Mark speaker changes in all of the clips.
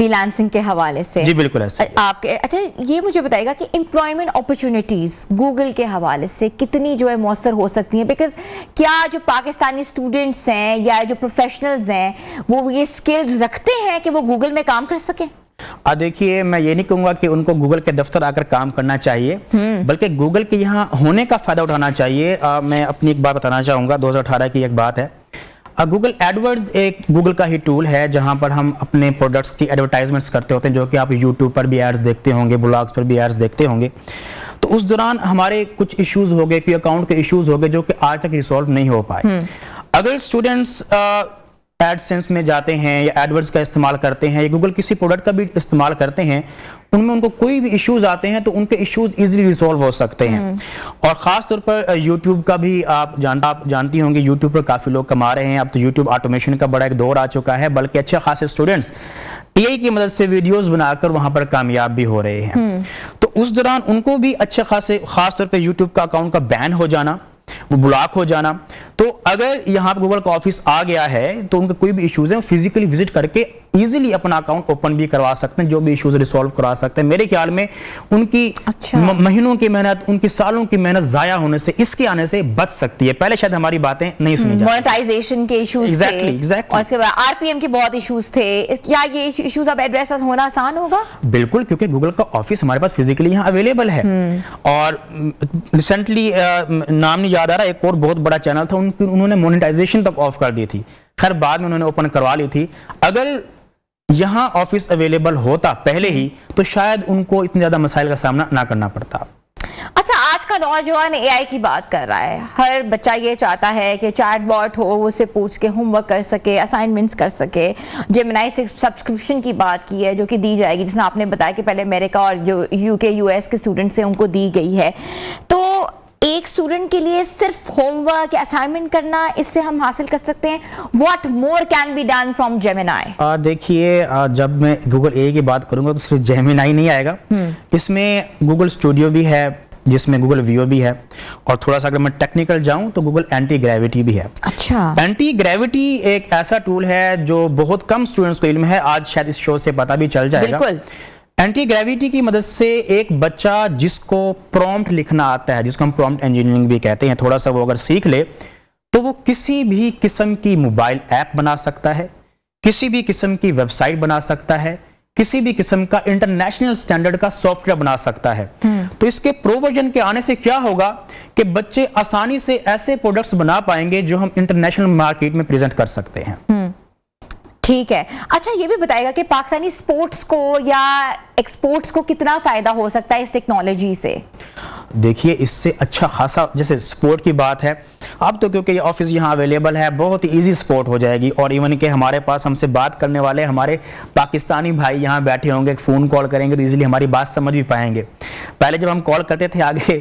Speaker 1: Free lancing کے حوالے سے.
Speaker 2: جی بالکل ایسے.
Speaker 1: آپ کے اچھا یہ مجھے بتائے گا کہ امپلائمنٹ اپرچونیٹیز گوگل کے حوالے سے کتنی جو ہے مؤثر ہو سکتی ہیں؟ بیکاز کیا جو پاکستانی اسٹوڈنٹس ہیں یا جو پروفیشنلز ہیں وہ یہ اسکلز رکھتے ہیں کہ وہ گوگل میں کام کر سکیں؟
Speaker 2: دیکھیے میں یہ نہیں کہوں گا کہ ان کو گوگل کے دفتر آ کر کام کرنا چاہیے، بلکہ گوگل کے یہاں ہونے کا فائدہ اٹھانا چاہیے. میں اپنی ایک بات بتانا چاہوں گا. 2018 کی ایک بات ہے. گوگل ایڈورڈز ایک گوگل کا ہی ٹول ہے جہاں پر ہم اپنے پروڈکٹس کی ایڈورٹائزمنٹس کرتے ہوتے ہیں، جو کہ آپ یوٹیوب پر بھی ایڈز دیکھتے ہوں گے، بلاگز پر بھی ایڈز دیکھتے ہوں گے. تو اس دوران ہمارے کچھ ایشوز ہو گئے، کوئی اکاؤنٹ کے ایشوز ہو گئے جو کہ آج تک ریسولو نہیں ہو پائے. اگر اسٹوڈنٹس ایڈ سینس میں جاتے ہیں یا ایڈورڈز کا استعمال کرتے ہیں یا گوگل کسی پروڈکٹ کا بھی استعمال کرتے ہیں، ان میں ان کو کوئی بھی ایشوز آتے ہیں تو ان کے ایشوز ایزیلی ریزولو ہو سکتے ہیں. اور خاص طور پر یوٹیوب کا بھی آپ جانتی ہوں گے، یوٹیوب پر کافی لوگ کما رہے ہیں. اب تو یوٹیوب آٹومیشن کا بڑا ایک دور آ چکا ہے، بلکہ اچھے خاصے اسٹوڈنٹس اے آئی کی مدد سے ویڈیوز بنا کر وہاں پر کامیاب بھی ہو رہے ہیں. تو اس دوران ان کو بھی اچھے خاصے، خاص طور پہ یوٹیوب کا اکاؤنٹ کا بین ہو جانا، وہ بلاک ہو جانا. تو اگر یہاں پہ گوگل کا آفس آ گیا ہے تو ان کا کوئی بھی ایشوز ہیں فزیکلی وزٹ کر کے ایزیلی اپنا اکاؤنٹ اوپن بھی کروا سکتے ہیں، جو بھی ایشوز ریسولو کروا سکتے ہیں. میرے خیال میں ان کی مہینوں کی محنت، ان کی سالوں کی محنت ضائع ہونے سے، اس کے آنے سے بچ سکتی ہے. پہلے شاید ہماری باتیں نہیں سنی جاتی.
Speaker 1: مونیٹائزیشن کے ایشوز تھے اور اس کے بعد آر پی ایم کے بہت ایشوز تھے. کیا یہ ایشوز اب ایڈریس ہونا آسان ہوگا؟
Speaker 2: بالکل، کیونکہ گوگل کا آفس ہمارے پاس فزیکلی یہاں اویلیبل ہے. اور ریسنٹلی نام نہیں یاد آ رہا، ایک اور بہت بڑا چینل تھا، انہوں نے مونیٹائزیشن تک آف کر دی تھی. خیر بعد میں انہوں نے اوپن کروا لی تھی. اگر یہاں آفس اویلیبل ہوتا پہلے ہی تو شاید ان کو اتنے زیادہ مسائل کا سامنا نہ کرنا پڑتا.
Speaker 1: اچھا آج کا نوجوان اے آئی کی بات کر رہا ہے. ہر بچہ یہ چاہتا ہے کہ چیٹ باٹ ہو، وہ اسے پوچھ کے ہوم ورک کر سکے، اسائنمنٹس کر سکے. جیمنائی سے سبسکرپشن کی بات کی ہے جو کہ دی جائے گی، جس نے آپ نے بتایا کہ پہلے امریکہ اور جو یو کے یو ایس کے اسٹوڈنٹس ہیں ان کو دی گئی ہے. تو ایک اسٹوڈنٹ کے لیے صرف ہوم ورک یا اسائنمنٹ کرنا، اس سے ہم حاصل کر سکتے ہیں؟ What more can be done from Gemini?
Speaker 2: دیکھیے جب میں گوگل اے کی بات کروں گا تو صرف جیمنائی نہیں آئے گا. اس میں گوگل اسٹوڈیو بھی ہے جس میں گوگل ویو بھی ہے، اور تھوڑا سا اگر میں ٹیکنیکل جاؤں تو گوگل اینٹی گریوٹی بھی ہے.
Speaker 1: اچھا،
Speaker 2: اینٹی گریوٹی ایک ایسا ٹول ہے جو بہت کم اسٹوڈنٹس کو علم ہے. آج شاید اس شو سے پتہ بھی چل جائے گا. بالکل. اینٹی گریوٹی کی مدد سے ایک بچہ جس کو پرومپٹ لکھنا آتا ہے، جس کو ہم پرومپٹ انجینئرنگ بھی کہتے ہیں، تھوڑا سا وہ اگر سیکھ لے تو وہ کسی بھی قسم کی موبائل ایپ بنا سکتا ہے، کسی بھی قسم کی ویب سائٹ بنا سکتا ہے، کسی بھی قسم کا انٹرنیشنل سٹینڈرڈ کا سافٹ ویئر بنا سکتا ہے. تو اس کے پرو ورژن کے آنے سے کیا ہوگا کہ بچے آسانی سے ایسے پروڈکٹس بنا پائیں گے جو ہم انٹرنیشنل مارکیٹ میں پریزنٹ کر سکتے ہیں.
Speaker 1: ٹھیک ہے. اچھا یہ بھی بتائے گا کہ پاکستانی سپورٹس کو یا ایکسپورٹس کو کتنا فائدہ ہو سکتا ہے اس ٹیکنالوجی سے؟
Speaker 2: دیکھیے اس سے اچھا خاصا، جیسے سپورٹ کی بات ہے، اب تو کیونکہ یہ آفس یہاں اویلیبل ہے بہت ہی ایزی سپورٹ ہو جائے گی. اور ایون کہ ہمارے پاس ہم سے بات کرنے والے ہمارے پاکستانی بھائی یہاں بیٹھے ہوں گے، فون کال کریں گے تو ایزیلی ہماری بات سمجھ بھی پائیں گے. پہلے جب ہم کال کرتے تھے آگے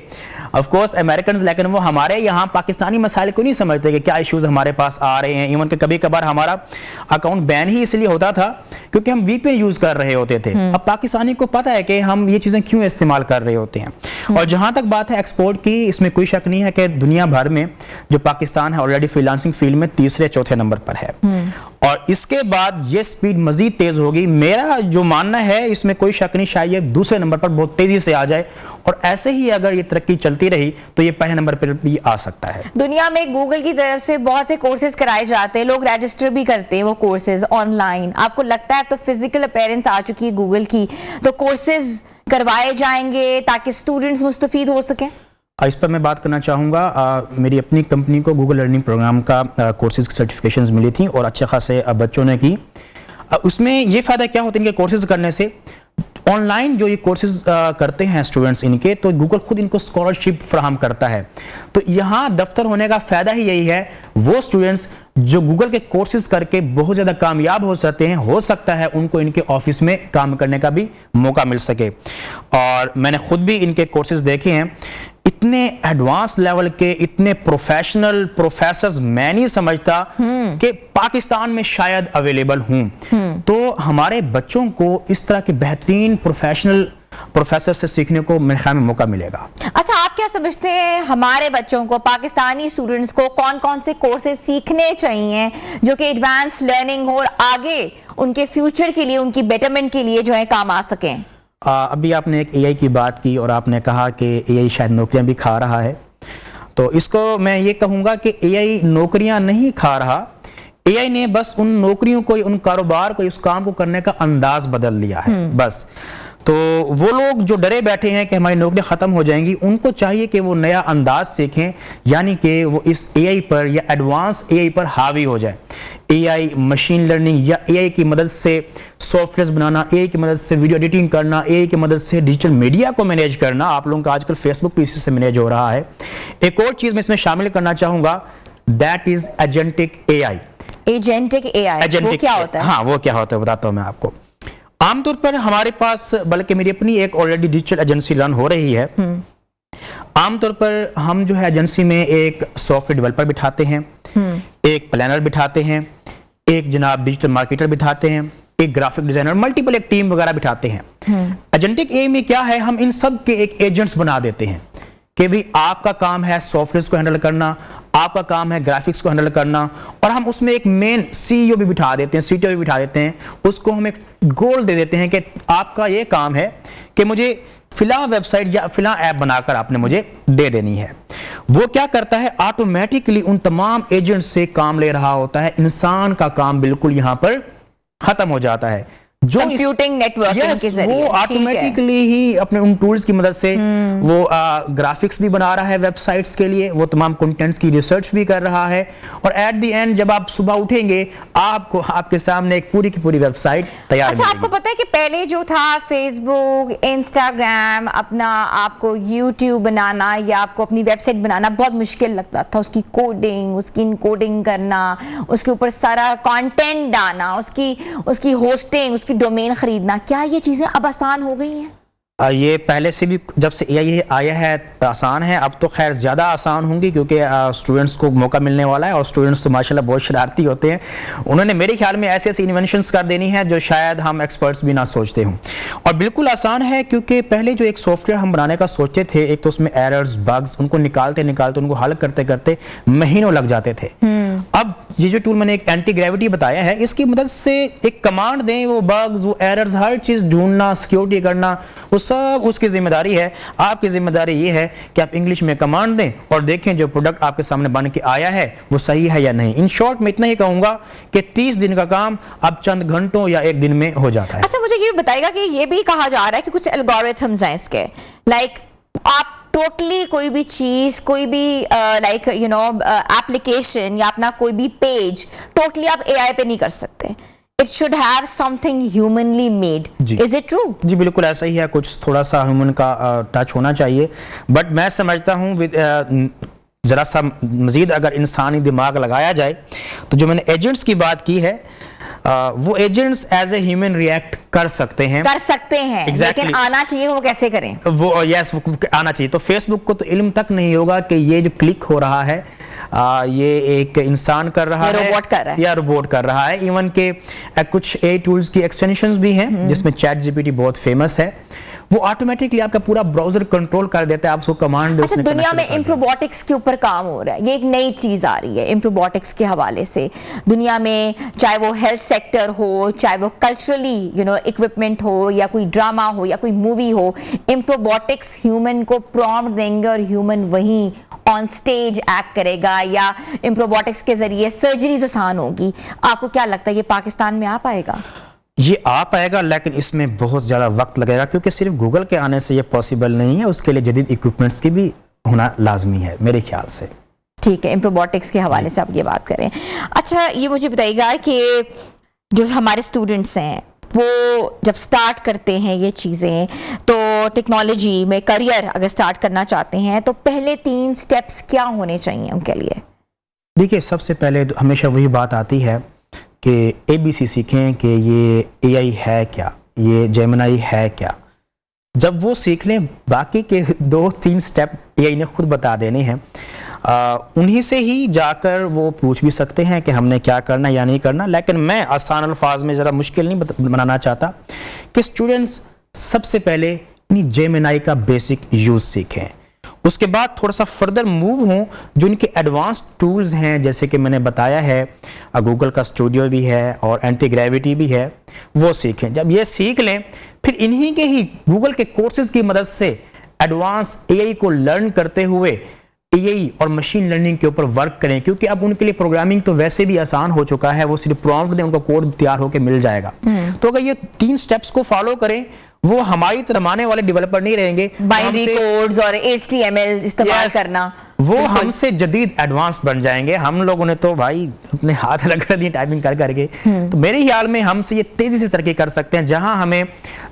Speaker 2: آف کورس امریکنز، لیکن وہ ہمارے یہاں پاکستانی مسائل کو نہیں سمجھتے کہ کیا ایشوز ہمارے پاس آ رہے ہیں. ایون کہ کبھی کبھار ہمارا اکاؤنٹ بین ہی اس لیے ہوتا تھا کیونکہ ہم وی پی این یوز کر رہے ہوتے تھے. اب پاکستانی کو پتہ ہے کہ ہم یہ چیزیں کیوں استعمال کر رہے ہوتے ہیں. اور جہاں تک بات ہے ایکسپورٹ کی، اس میں کوئی شک نہیں ہے کہ دنیا بھر میں جو پاکستان ہے آلریڈی فری لانسنگ فیلڈ میں تیسرے چوتھے نمبر پر ہے، اور اس کے بعد یہ سپیڈ مزید تیز ہوگی. میرا جو ماننا ہے اس میں کوئی شک نہیں، شاید یہ دوسرے نمبر پر بہت تیزی سے آ جائے، اور ایسے ہی اگر یہ ترقی چلتی رہی تو یہ پہلے نمبر پر بھی آ سکتا ہے.
Speaker 1: دنیا میں گوگل کی طرف سے بہت سے کورسز کرائے جاتے ہیں، لوگ رجسٹر بھی کرتے ہیں وہ کورسز آن لائن. آپ کو لگتا ہے اب تو فزیکل اپیرنس آ چکی ہے گوگل کی، تو کورسز کروائے جائیں گے تاکہ اسٹوڈنٹس مستفید ہو سکیں؟
Speaker 2: اس پر میں بات کرنا چاہوں گا. میری اپنی کمپنی کو گوگل لرننگ پروگرام کا کورسز کی سرٹیفکیشنز ملی تھیں اور اچھے خاصے بچوں نے کی. اس میں یہ فائدہ کیا ہوتا ہے ان کے کورسز کرنے سے، آن لائن جو یہ کورسز کرتے ہیں اسٹوڈنٹس ان کے، تو گوگل خود ان کو اسکالرشپ فراہم کرتا ہے. تو یہاں دفتر ہونے کا فائدہ ہی یہی ہے، وہ اسٹوڈنٹس جو گوگل کے کورسز کر کے بہت زیادہ کامیاب ہو سکتے ہیں، ہو سکتا ہے ان کو ان کے آفس میں کام کرنے کا بھی موقع مل سکے. اور میں نے خود بھی ان کے کورسز دیکھے ہیں، اتنے ایڈوانس لیول کے، اتنے پروفیشنل پروفیسرز میں نہیں سمجھتا کہ پاکستان میں شاید اویلیبل ہوں. تو ہمارے بچوں کو اس طرح کے بہترین پروفیشنل پروفیسر سے سیکھنے کو میرے خیال میں موقع ملے گا.
Speaker 1: اچھا آپ کیا سمجھتے ہیں ہمارے بچوں کو، پاکستانی اسٹوڈنٹس کو کون کون سے کورسز سیکھنے چاہیے جو کہ ایڈوانس لرننگ ہو اور آگے ان کے فیوچر کے لیے, ان کی بیٹرمنٹ کے لیے جو ہے کام آ سکیں.
Speaker 2: ابھی آپ نے ایک اے آئی کی بات کی اور آپ نے کہا کہ اے آئی شاید نوکریاں بھی کھا رہا ہے, تو اس کو میں یہ کہوں گا کہ اے آئی نوکریاں نہیں کھا رہا, اے آئی نے بس ان نوکریوں کو, ان کاروبار کو, اس کام کو کرنے کا انداز بدل دیا ہے بس. تو وہ لوگ جو ڈرے بیٹھے ہیں کہ ہماری نوکریاں ختم ہو جائیں گی, ان کو چاہیے کہ وہ نیا انداز سیکھیں, یعنی کہ وہ اس اے آئی پر یا ایڈوانس اے آئی پر حاوی ہو جائیں. اے آئی, مشین لرننگ یا اے آئی کی مدد سے سافٹ ویئرز بنانا, اے آئی کی مدد سے ویڈیو ایڈیٹنگ کرنا, اے آئی کی مدد سے ڈیجیٹل میڈیا کو مینیج کرنا. آپ لوگوں کا آج کل فیس بک بھی اسی سے مینیج ہو رہا ہے. ایک اور چیز میں اس میں شامل کرنا چاہوں گا, دیٹ از ایجنٹک اے آئی.
Speaker 1: ایجنٹک اے آئی وہ کیا ہوتا ہے؟
Speaker 2: ہاں, وہ کیا ہوتا ہے بتاتا ہوں میں آپ کو. عام طور پر ہمارے پاس, بلکہ میری اپنی ایک آلریڈی ڈیجیٹل ایجنسی رن ہو رہی ہے. عام طور پر ہم جو ہے ایجنسی میں ایک سافٹ ویئر ڈیولپر بٹھاتے ہیں, ایک پلانر بٹھاتے ہیں, ایک جناب ڈیجیٹل مارکیٹر بٹھاتے ہیں, ایک گرافک ڈیزائنر, ملٹیپل ایک ٹیم وغیرہ بٹھاتے ہیں. ایجنٹک اے آئی میں کیا ہے, ہم ان سب کے ایک ایجنٹس بنا دیتے ہیں کہ بھی آپ کا کام ہے سافٹ ویئرز کو ہینڈل کرنا, آپ کا کام ہے گرافکس کو ہینڈل کرنا, اور ہم اس میں ایک مین سی ای او بھی بٹھا دیتے ہیں, سی ٹی او بھی بٹھا دیتے ہیں. اس کو ہم ایک گول دے دیتے ہیں کہ آپ کا یہ کام ہے کہ مجھے فلاں ویب سائٹ یا فلاں ایپ بنا کر آپ نے مجھے دے دینی ہے. وہ کیا کرتا ہے, آٹومیٹکلی ان تمام ایجنٹ سے کام لے رہا ہوتا ہے. انسان کا کام بالکل یہاں پر ختم ہو جاتا ہے. جو
Speaker 1: کمپیوٹنگ نیٹ ورکنگ کے ذریعے
Speaker 2: وہ آٹومیٹکلی ہی اپنے ان ٹولز کی مدد سے وہ گرافکس بھی بنا رہا ہے ویب سائٹس کے لیے, وہ تمام کنٹینٹس کی ریسرچ بھی کر رہا ہے, اور ایٹ دی اینڈ جب آپ صبح اٹھیں گے آپ کو آپ کے سامنے ایک پوری کی پوری ویب سائٹ تیار.
Speaker 1: اچھا, آپ کو پتہ ہے کہ پہلے جو تھا فیس بک, انسٹاگرام, اپنا آپ کو یوٹیوب بنانا یا آپ کو اپنی ویب سائٹ بنانا بہت مشکل لگتا تھا. اس کی کوڈنگ, اس کی انکوڈنگ کرنا, اس کے اوپر سارا کانٹینٹ ڈالنا, اس کی ہوسٹنگ, اس کی ڈومین خریدنا, کیا یہ چیزیں اب آسان ہو گئی ہیں؟
Speaker 2: یہ پہلے سے بھی جب سے اے آئی آیا ہے آسان ہے, اب تو خیر زیادہ آسان ہوں گی کیونکہ اسٹوڈنٹس کو موقع ملنے والا ہے, اور اسٹوڈنٹس تو ماشاءاللہ بہت شرارتی ہوتے ہیں. انہوں نے میرے خیال میں ایسی انوینشنز کر دینی ہیں جو شاید ہم ایکسپرٹس بھی نہ سوچتے ہوں. اور بالکل آسان ہے کیونکہ پہلے جو ایک سافٹ ویئر ہم بنانے کا سوچتے تھے, ایک تو اس میں ایررز, بگز, ان کو نکالتے ان کو حل کرتے کرتے مہینوں لگ جاتے تھے. اب یہ جو ٹول میں نے ایک اینٹی گریوٹی بتایا ہے, اس کی مدد سے ایک کمانڈ دیں, وہ بگز, وہ ایررز, ہر چیز ڈھونڈنا, سیکیورٹی کرنا, وہ سب اس کی ذمہ داری ہے. آپ کی ذمہ داری یہ ہے کہ آپ انگلش میں کمانڈ دیں اور دیکھیں جو پروڈکٹ آپ کے سامنے بن کے آیا ہے وہ صحیح ہے یا نہیں. ان شارٹ میں اتنا ہی کہوں گا کہ 30 دن کا کام اب چند گھنٹوں یا ایک دن میں ہو جاتا ہے.
Speaker 1: اچھا, مجھے یہ بتائے گا کہ یہ بھی کہا جا رہا ہے کہ کچھ الگورتھمز ہیں اس کے, لائک آپ ٹوٹلی کوئی بھی چیز, کوئی بھی لائک یو نو ایپلیکیشن یا اپنا کوئی بھی پیج ٹوٹلی آپ اے آئی پہ نہیں کر سکتے. It should have something humanly made. Is it true?
Speaker 2: جی بالکل ایسا ہی ہے, کچھ تھوڑا سا ہیومن کا ٹچ ہونا چاہیے, بٹ میں سمجھتا ہوں ذرا سا مزید اگر انسانی دماغ لگایا جائے تو جو میں نے ایجنٹس کی بات کی ہے, وہ agents as a human react کر سکتے ہیں,
Speaker 1: لیکن آنا چاہیے, وہ کیسے کریں؟
Speaker 2: وہ یس آنا چاہیے. تو فیس بک کو تو علم تک نہیں ہوگا کہ یہ جو کلک ہو رہا ہے یہ ایک انسان کر رہا ہے یا روبوٹ کر رہا ہے. ایون کہ کچھ اے ٹولز کی ایکسٹینشنز بھی ہیں جس میں چیٹ جی پی ٹی بہت فیمس ہے, وہ آٹومیٹکلی آپ کا پورا براؤزر کنٹرول کر دیتا ہے, آپ کو کمانڈ.
Speaker 1: اچھا, دنیا میں امپروبوٹکس کے اوپر کام ہو رہا ہے, یہ ایک نئی چیز آ رہی ہے امپروبوٹکس کے حوالے سے دنیا میں, چاہے وہ ہیلتھ سیکٹر ہو, چاہے وہ کلچرلی یو نو اکوپمنٹ ہو, یا کوئی ڈرامہ ہو, یا کوئی مووی ہو. امپروبوٹکس ہیومن کو پرومپٹ دیں گے اور ہیومن وہیں آن سٹیج ایکٹ کرے گا, یا امپروبوٹکس کے ذریعے سرجریز آسان ہوگی. آپ کو کیا لگتا ہے یہ پاکستان میں آ پائے گا؟
Speaker 2: یہ آ پائے گا, لیکن اس میں بہت زیادہ وقت لگے گا کیونکہ صرف گوگل کے آنے سے یہ پاسبل نہیں ہے, اس کے لیے جدید اکوپمنٹس کی بھی ہونا لازمی ہے میرے خیال سے.
Speaker 1: ٹھیک ہے, امپروبوٹکس کے حوالے سے آپ یہ بات کریں. اچھا, یہ مجھے بتائیے گا کہ جو ہمارے اسٹوڈنٹس ہیں وہ جب سٹارٹ کرتے ہیں یہ چیزیں, تو ٹیکنالوجی میں کریئر اگر سٹارٹ کرنا چاہتے ہیں تو پہلے 3 سٹیپس کیا ہونے چاہیے ان کے لیے؟
Speaker 2: دیکھیے, سب سے پہلے ہمیشہ وہی بات آتی ہے کہ اے بی سی سیکھیں کہ یہ اے آئی ہے کیا, یہ جیمنائی ہے کیا. جب وہ سیکھ لیں, باقی کے 2-3 سٹیپ اے آئی نے خود بتا دینے ہیں, انہی سے ہی جا کر وہ پوچھ بھی سکتے ہیں کہ ہم نے کیا کرنا یا نہیں کرنا. لیکن میں آسان الفاظ میں ذرا مشکل نہیں بنانا چاہتا کہ اسٹوڈنٹس سب سے پہلے جیمنائی کا بیسک یوز سیکھیں. اس کے بعد تھوڑا سا فردر موو ہوں, جو ان کے ایڈوانس ٹولز ہیں جیسے کہ میں نے بتایا ہے گوگل کا اسٹوڈیو بھی ہے اور اینٹی گریوٹی بھی ہے, وہ سیکھیں. جب یہ سیکھ لیں پھر انہی کے ہی گوگل کے کورسز کی مدد سے ایڈوانس اے آئی کو لرن کرتے ہوئے اے آئی اور مشین لرننگ کے اوپر ورک کریں, کیونکہ اب ان کے لیے پروگرامنگ تو ویسے بھی آسان ہو چکا ہے, وہ صرف پرومپٹ دیں ان کا کوڈ تیار ہو کے مل جائے گا. تو اگر یہ 3 سٹیپس کو فالو کریں, وہ ہماری طرح مانے والے ڈیولپر نہیں رہیں گے,
Speaker 1: بائنری کوڈز اور HTML استعمال کرنا,
Speaker 2: وہ ہم سے جدید ایڈوانس بن جائیں گے. ہم لوگوں نے تو بھائی اپنے ہاتھ رگڑ دیے ٹائپنگ کر کر کے. تو میرے خیال میں ہم سے یہ تیزی سے ترقی کر سکتے ہیں. جہاں ہمیں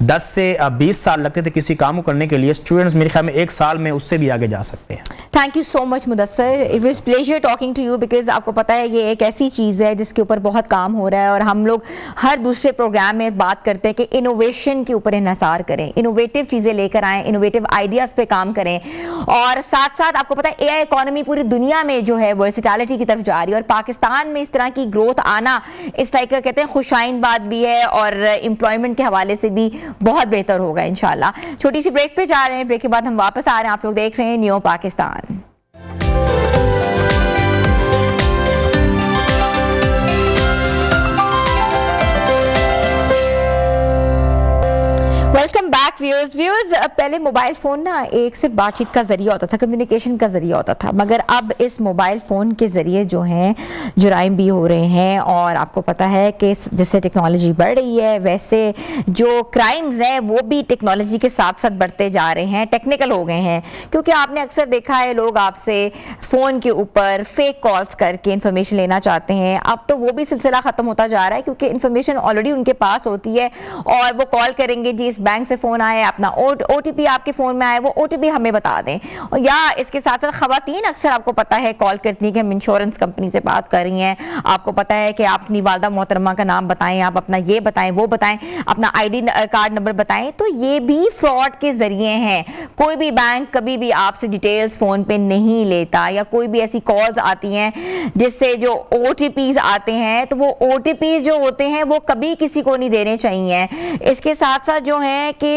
Speaker 2: 10 سے 20 سال لگتے تھے کسی کام کو کرنے کے لیے, اسٹوڈنٹس میرے خیال میں 1 سال میں اس سے بھی آگے جا سکتے ہیں.
Speaker 1: Thank you so much Mudassir, it was pleasure talking to you, because آپ کو پتہ ہے یہ ایک ایسی چیز ہے جس کے اوپر بہت کام ہو رہا ہے, اور ہم لوگ ہر دوسرے پروگرام میں بات کرتے ہیں کہ انوویشن کے اوپر انحصار کریں, انوویٹیو چیزیں لے کر آئیں, انوویٹیو آئیڈیاز پہ کام کریں, اور ساتھ ساتھ آپ کو پتہ ہے اے آئی اکانومی پوری دنیا میں جو ہے ورسٹیلٹی کی طرف جا رہی ہے, اور پاکستان میں اس طرح کی گروتھ آنا اس طرح کا کہتے ہیں خوشائن بات بھی ہے, اور امپلائمنٹ کے حوالے سے بھی بہت بہتر ہوگا انشاءاللہ. چھوٹی سی بریک پہ جا رہے ہیں, بریک کے بعد ہم واپس آ رہے ہیں. آپ لوگ دیکھ رہے ہیں new Pakistan. Welcome back viewers. پہلے موبائل فون نا ایک صرف بات چیت کا ذریعہ ہوتا تھا, کمیونیکیشن کا ذریعہ ہوتا تھا, مگر اب اس موبائل فون کے ذریعے جو ہیں جرائم بھی ہو رہے ہیں, اور آپ کو پتہ ہے کہ جس سے ٹیکنالوجی بڑھ رہی ہے ویسے جو کرائمز ہیں وہ بھی ٹیکنالوجی کے ساتھ ساتھ بڑھتے جا رہے ہیں, ٹیکنیکل ہو گئے ہیں. کیونکہ آپ نے اکثر دیکھا ہے لوگ آپ سے فون کے اوپر فیک کالز کر کے انفارمیشن لینا چاہتے ہیں. اب تو وہ بھی سلسلہ ختم ہوتا جا رہا ہے, کیونکہ انفارمیشن آلریڈی ان کے پاس ہوتی ہے, اور وہ کال کریں گے, جی اس بینک سے فون آیا ہے, اپنا او ٹی پی آپ کے فون میں آیا, وہ او ٹی پی ہمیں بتا دیں. یا اس کے ساتھ ساتھ خواتین اکثر آپ کو پتہ ہے کال کرتی ہیں کہ ہم انشورنس کمپنی سے بات کر رہی ہیں, آپ کو پتہ ہے کہ آپ اپنی والدہ محترمہ کا نام بتائیں, آپ اپنا یہ بتائیں وہ بتائیں, اپنا آئی ڈی کارڈ نمبر بتائیں. تو یہ بھی فراڈ کے ذریعے ہیں. کوئی بھی بینک کبھی بھی آپ سے ڈیٹیلز فون پہ نہیں لیتا, یا کوئی بھی ایسی کالز آتی ہیں جس سے جو او ٹی پیز آتے ہیں, تو وہ او ٹی پیز جو ہوتے ہیں وہ کبھی کسی کو نہیں دینے چاہیے. اس کے ساتھ ساتھ جو ہے کہ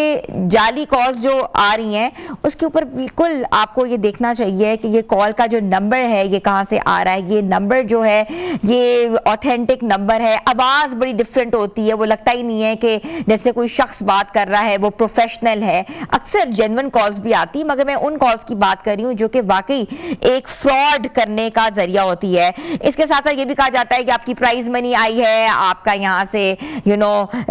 Speaker 1: جعلی کالز جو آ رہی ہیں اس کے اوپر بالکل آپ کو یہ دیکھنا چاہیے کہ یہ کال کا جو نمبر ہے یہ کہاں سے آ رہا ہے. یہ نمبر جو ہے یہ آتھینٹک نمبر ہے, آواز بڑی ڈفرینٹ ہوتی ہے, وہ لگتا ہی نہیں ہے کہ جیسے کوئی شخص بات کر رہا ہے, وہ پروفیشنل ہے. اکثر جینون کالز بھی آتی, مگر میں ان کالز کی بات کر رہی ہوں جو کہ واقعی ایک فراڈ کرنے کا ذریعہ ہوتی ہے. اس کے ساتھ ساتھ یہ بھی کہا جاتا ہے کہ آپ کی پرائز منی آئی ہے, آپ کا یہاں سے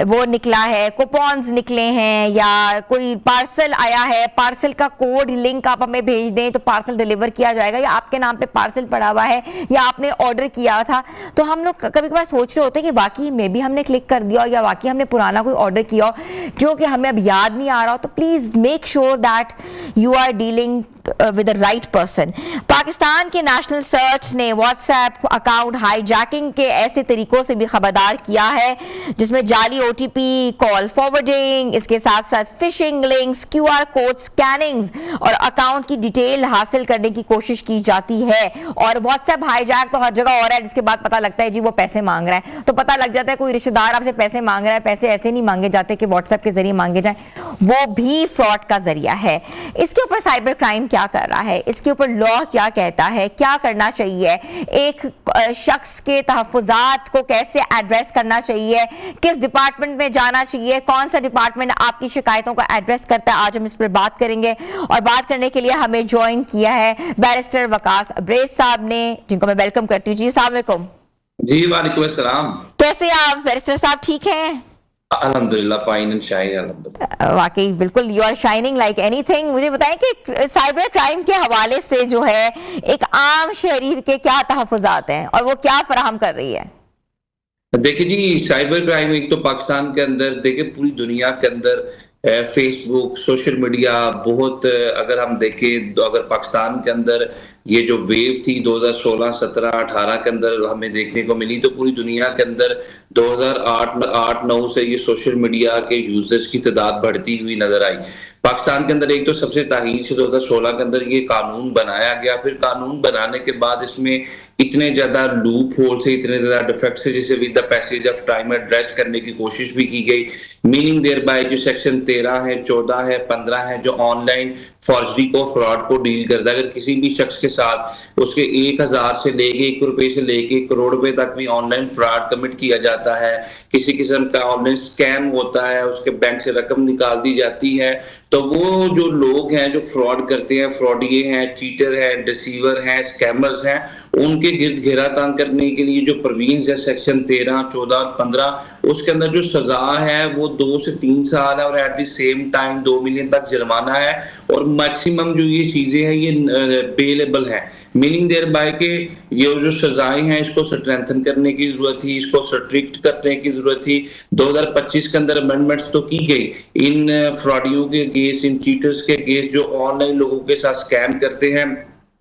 Speaker 1: وہ نکلا ہے, کوپونز نکلے ہیں, یا کوئی پارسل آیا ہے, پارسل کا کوڈ لنک آپ ہمیں بھیج دیں تو پارسل ڈیلیور کیا جائے گا, یا آپ کے نام پہ پارسل پڑا ہوا ہے, یا آپ نے آرڈر کیا تھا. تو ہم لوگ کبھی کبھار سوچ رہے ہوتے ہیں کہ واقعی میں بھی ہم نے کلک کر دیا ہو, یا واقعی ہم نے پرانا کوئی آرڈر کیا ہو جو کہ ہمیں اب یاد نہیں آ رہا ہو. تو please make sure that you are dealing with the right person. Pakistan کے نیشنل سرچ نے WhatsApp account hijacking کے ایسے طریقوں سے بھی خبردار کیا ہے جس میں جعلی او ٹی پی, کال فارورڈنگ, اس کے ساتھ ساتھ phishing links, Q R code scannings اور اکاؤنٹ کی ڈیٹیل حاصل کرنے کی کوشش کی جاتی ہے. اور واٹس ایپ ہائی جیک تو ہر جگہ ہو رہا ہے, جس کے بعد پتہ لگتا ہے جی وہ پیسے مانگ رہا ہے, تو پتہ لگ جاتا ہے کوئی رشتہ دار آپ سے پیسے مانگ رہا ہے. پیسے ایسے نہیں مانگے جاتے کہ واٹس ایپ کے ذریعے مانگے جائیں, وہ بھی فراڈ کا ذریعہ ہے. اس کے اوپر سائبر کرائم کیا کر رہا ہے, اس کے اوپر لا کیا کہتا ہے, کیا کرنا چاہیے, ایک شخص کے تحفظات کو کیسے ایڈریس کرنا چاہیے, کس ڈپارٹمنٹ میں جانا چاہیے, کون سا ڈپارٹمنٹ آپ کی شکایتوں کو ایڈریس کرتا ہے, آج ہم اس پر بات کریں گے. اور بات کرنے کے لیے ہمیں جوائن کیا ہے بیرسٹر وقاص ابریز صاحب نے, جن کو میں ویلکم کرتی ہوں. جی السلام علیکم.
Speaker 3: جی وعلیکم السلام.
Speaker 1: کیسے آپ بیرسٹر صاحب, ٹھیک ہیں؟
Speaker 3: الحمدللہ فائن اینڈ شائن الحمدللہ.
Speaker 1: واقعی بالکل یو آر شائننگ لائک اینی تھنگ. مجھے بتائیں کہ سائبر کرائم کے حوالے سے جو ہے ایک عام شہری کے کیا تحفظات ہیں اور وہ کیا فراہم کر رہی ہے؟
Speaker 3: دیکھیں جی, سائبر کرائم ایک تو پاکستان کے اندر, دیکھیں پوری دنیا کے اندر فیس بک, سوشل میڈیا بہت, اگر ہم دیکھیں تو اگر پاکستان کے اندر یہ جو ویو تھی 2016, 17, 18 کے اندر ہمیں دیکھنے کو ملی, تو پوری دنیا کے اندر 2008-9 سے یہ سوشل میڈیا کے یوزرز کی تعداد بڑھتی ہوئی نظر آئی. پاکستان کے اندر ایک تو سب سے تاخیر سے 2016 کے اندر یہ قانون بنایا گیا. پھر قانون بنانے کے بعد اس میں اتنے زیادہ لوپ ہول سے, اتنے زیادہ ڈیفیکٹس سے, جسے with the passage of time address کرنے کی کوشش بھی کی گئی. میننگ دیر بائی جو سیکشن 13 ہے, 14 ہے, 15 ہے, جو آن لائن فارجری کو فراڈ کو ڈیل کرتا ہے. اگر کسی بھی شخص کے ساتھ اس کے 1000 سے لے کے 1 روپے سے لے کے 1 کروڑ روپے تک بھی آن لائن فراڈ کمٹ کیا جاتا ہے, کسی قسم کا آن لائن اسکیم ہوتا ہے, اس کے بینک سے رقم نکال دی جاتی ہے, تو وہ جو لوگ ہیں جو فراڈ کرتے ہیں, فراڈیے ہیں, چیٹر ہیں, ڈسیور ہیں, اسکیمرز ہیں, ان کے گرد گھیرا تان کرنے کے لیے جو پروینز ہے سیکشن 13, 14 اور 15, اس کے اندر جو سزا ہے وہ 2 سے 3 سال ہے اور at the same time 2 million تک جرمانہ ہے. اور میکسیمم جو یہ چیزیں ہیں یہ بیلیبل ہیں, میننگ دیر بائی کہ یہ جو سزائیں ہیں اس کو سٹرینتھن کرنے کی ضرورت تھی, اس کو سٹرکٹ کرنے کی ضرورت تھی. 2025 کے اندر امینڈمنٹس تو کی گئی ان فراڈیوں کے اگینسٹ, ان چیٹرز کے اگینسٹ جو آن لائن لوگوں کے ساتھ اسکیم کرتے ہیں,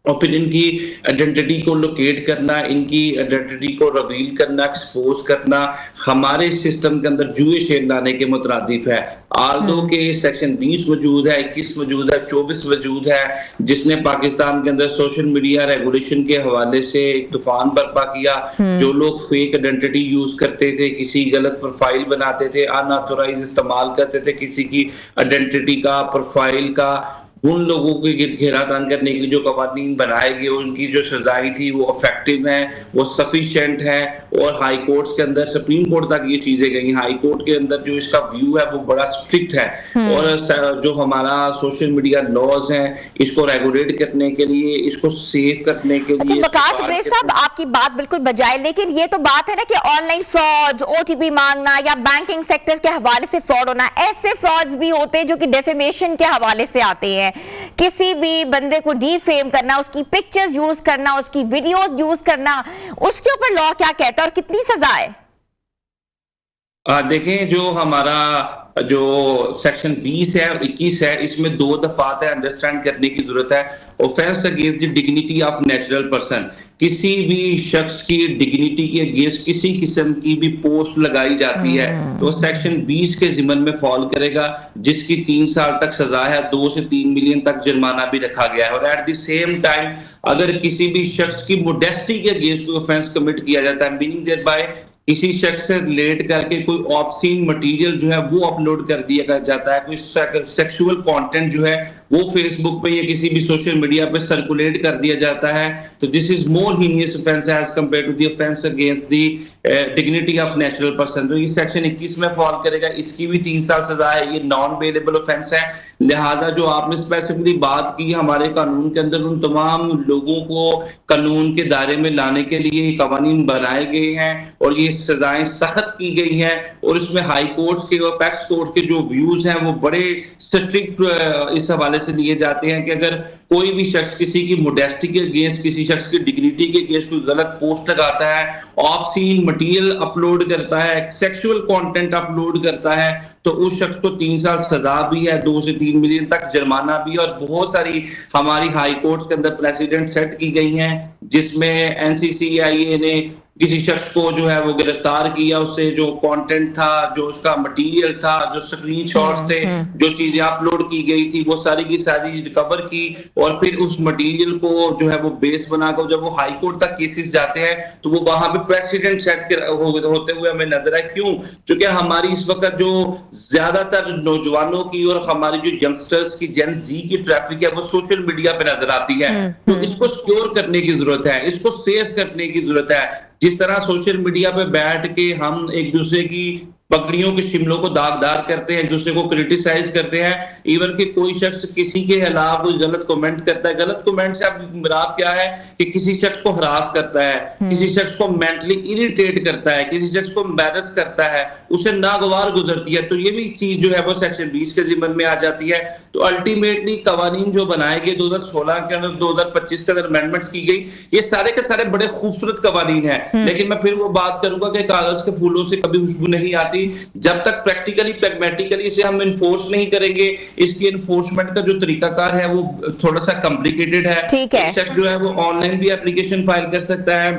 Speaker 3: اور پھر ان کی آئیڈینٹی کو لوکیٹ کرنا, ان کی آئیڈینٹی کو ریویل کرنا, ایکسپوز کرنا ہمارے سسٹم کے اندر جوئے شیر لانے کے مترادف ہے. آلدو کے سیکشن 20 موجود ہے, 21 موجود ہے, 24 موجود ہے, جس نے پاکستان کے اندر سوشل میڈیا ریگولیشن کے حوالے سے ایک طوفان برپا کیا. جو لوگ فیک آئیڈینٹی یوز کرتے تھے, کسی غلط پروفائل بناتے تھے, ان آتھورائز استعمال کرتے تھے کسی کی آئیڈینٹی کا, پروفائل کا, ان لوگوں کے گرد گھیرا تان کرنے کے لیے جو قوانین بنائے گئے, ان کی جو سزائیں تھی وہ افیکٹو ہیں, وہ سفیشینٹ ہیں. اور ہائی کورٹس کے اندر, سپریم کورٹ تک یہ چیزیں گئی. ہائی کورٹ کے اندر جو اس کا ویو ہے وہ بڑا اسٹرکٹ ہے. اور جو ہمارا سوشل میڈیا لاز ہیں اس کو ریگولیٹ کرنے کے لیے, اس کو سیف کرنے کے لیے.
Speaker 1: وقاص ابریز صاحب آپ کی بات بالکل بجائے, لیکن یہ تو بات ہے نا کہ online frauds, O T P مانگنا یا بینکنگ سیکٹر کے حوالے سے فراڈ ہونا, ایسے فرادز بھی ہوتے ہیں جو کہ ڈیفیمیشن کے حوالے سے آتے ہیں. کسی بھی بندے کو ڈی فیم کرنا, اس کی پکچرز یوز کرنا, اس کی ویڈیوز یوز کرنا, اس کے اوپر لا کیا کہتا ہے اور کتنی سزا ہے؟
Speaker 3: دیکھیں جو ہمارا جو سیکشن 20 ہے اور 21 ہے, اس میں 2 دفعات ہے, انڈرسٹینڈ کرنے کی ضرورت ہے. Offence against the dignity of natural person, کسی بھی شخص کی ڈگنیٹی کے اگینسٹ کسی قسم کی بھی پوسٹ لگائی جاتی ہے تو سیکشن 20 کے ضمن میں فال کرے گا, جس کی 3 سال تک سزا ہے, 2 سے 3 ملین تک جرمانہ بھی رکھا گیا ہے. اور ایٹ دی سیم ٹائم اگر کسی بھی شخص کی موڈیسٹی کے اگینسٹ کوئی اوفینس کمٹ کیا جاتا ہے, میننگ دیر بائی کسی شخص سے ریلیٹ کر کے کوئی آبسین مٹیریل جو ہے وہ اپلوڈ کر دیا جاتا ہے, کوئی سیکشول کانٹینٹ جو ہے وہ فیس بک پہ یا کسی بھی سوشل میڈیا پہ سرکولیٹ کر دیا جاتا ہے, تو دس از مور heinous offense as compared to the offense against the dignity of natural person. تو یہ سیکشن 21 میں فال کرے گا, اس کی بھی 3 سال سزا ہے. یہ نان بیلیبل offense ہے. لہٰذا جو آپ نے اسپیسیفکلی بات کی, ہمارے قانون کے اندر ان تمام لوگوں کو قانون کے دائرے میں لانے کے لیے قوانین بنائے گئے ہیں اور یہ سزائیں سخت کی گئی ہیں. اور اس میں ہائی کورٹ کے اور پیکس کورٹ کے جو ویوز ہیں وہ بڑے اسٹرکٹ اس حوالے سے لیے جاتے ہیں کہ اگر کوئی بھی شخص کسی کی موڈیسٹی کے اگینسٹ, کسی شخص کی ڈگنیٹی کے اگینسٹ کوئی غلط پوسٹ لگاتا ہے, آف سین مٹیریل اپلوڈ کرتا ہے, سیکشول کانٹینٹ اپلوڈ کرتا ہے, تو اس شخص کو 3 سال سزا بھی ہے, 2 سے 3 ملین تک جرمانہ بھی. اور بہت ساری ہماری ہائی کورٹ کے اندر پریسیڈنٹ سیٹ کی گئی ہیں, جس میں NCCIA نے کسی شخص کو جو ہے وہ گرفتار کیا, اس سے جو کانٹینٹ تھا, جو اس کا مٹیریل تھا, جو سکرین شاٹس تھے, جو چیزیں اپلوڈ کی گئی تھی, وہ ساری کی ساری ریکور کی. اور پھر اس مٹیریل کو جو ہے وہ بیس بنا کر جب وہ ہائی کورٹ تک کیسز جاتے ہیں تو وہ وہاں پہ پریسیڈنٹ سیٹ ہوتے ہوئے ہمیں نظر آئے. کیوں؟ چونکہ ہماری اس وقت جو زیادہ تر نوجوانوں کی اور ہماری جو ینگسٹرز کی جن زی کی ٹریفک ہے وہ سوشل میڈیا پہ نظر آتی ہے. تو اس کو سیکیور کرنے کی ضرورت ہے, اس کو سیف کرنے کی ضرورت ہے. جس طرح سوشل میڈیا پہ بیٹھ کے ہم ایک دوسرے کی پگڑیوں کے شملوں کو داغدار کرتے ہیں, ایک دوسرے کو کرٹیسائز کرتے ہیں, ایون کہ کوئی شخص کسی کے خلاف کوئی غلط کمنٹ کرتا ہے, غلط کمنٹ سے اب مراد کیا ہے کہ کسی شخص کو ہراس کرتا ہے, کسی شخص کو مینٹلی اریٹیٹ کرتا ہے, کسی شخص کو امبیرس کرتا ہے, اسے ناگوار گزرتی ہے, تو یہ بھی چیز جو ہے وہ سیکشن 20 کے ضمن میں آ جاتی ہے. تو الٹیمیٹلی قوانین جو بنائے گئے 2016 کے اندر 2025 کے اندر امینڈمنٹس کی گئی, یہ سارے کے سارے بڑے خوبصورت قوانین ہیں. لیکن میں پھر وہ بات کروں گا کہ کاغذ کے پھولوں سے کبھی خوشبو نہیں آتی جب تک پریکٹیکلی پریگمیٹیکلی اسے ہم انفورس نہیں کریں گے. اس کی انفورسمنٹ کا جو طریقہ کار ہے وہ تھوڑا سا کمپلیکیٹڈ ہے. شخص جو ہے وہ آن لائن بھی اپلیکیشن فائل کر سکتا ہے,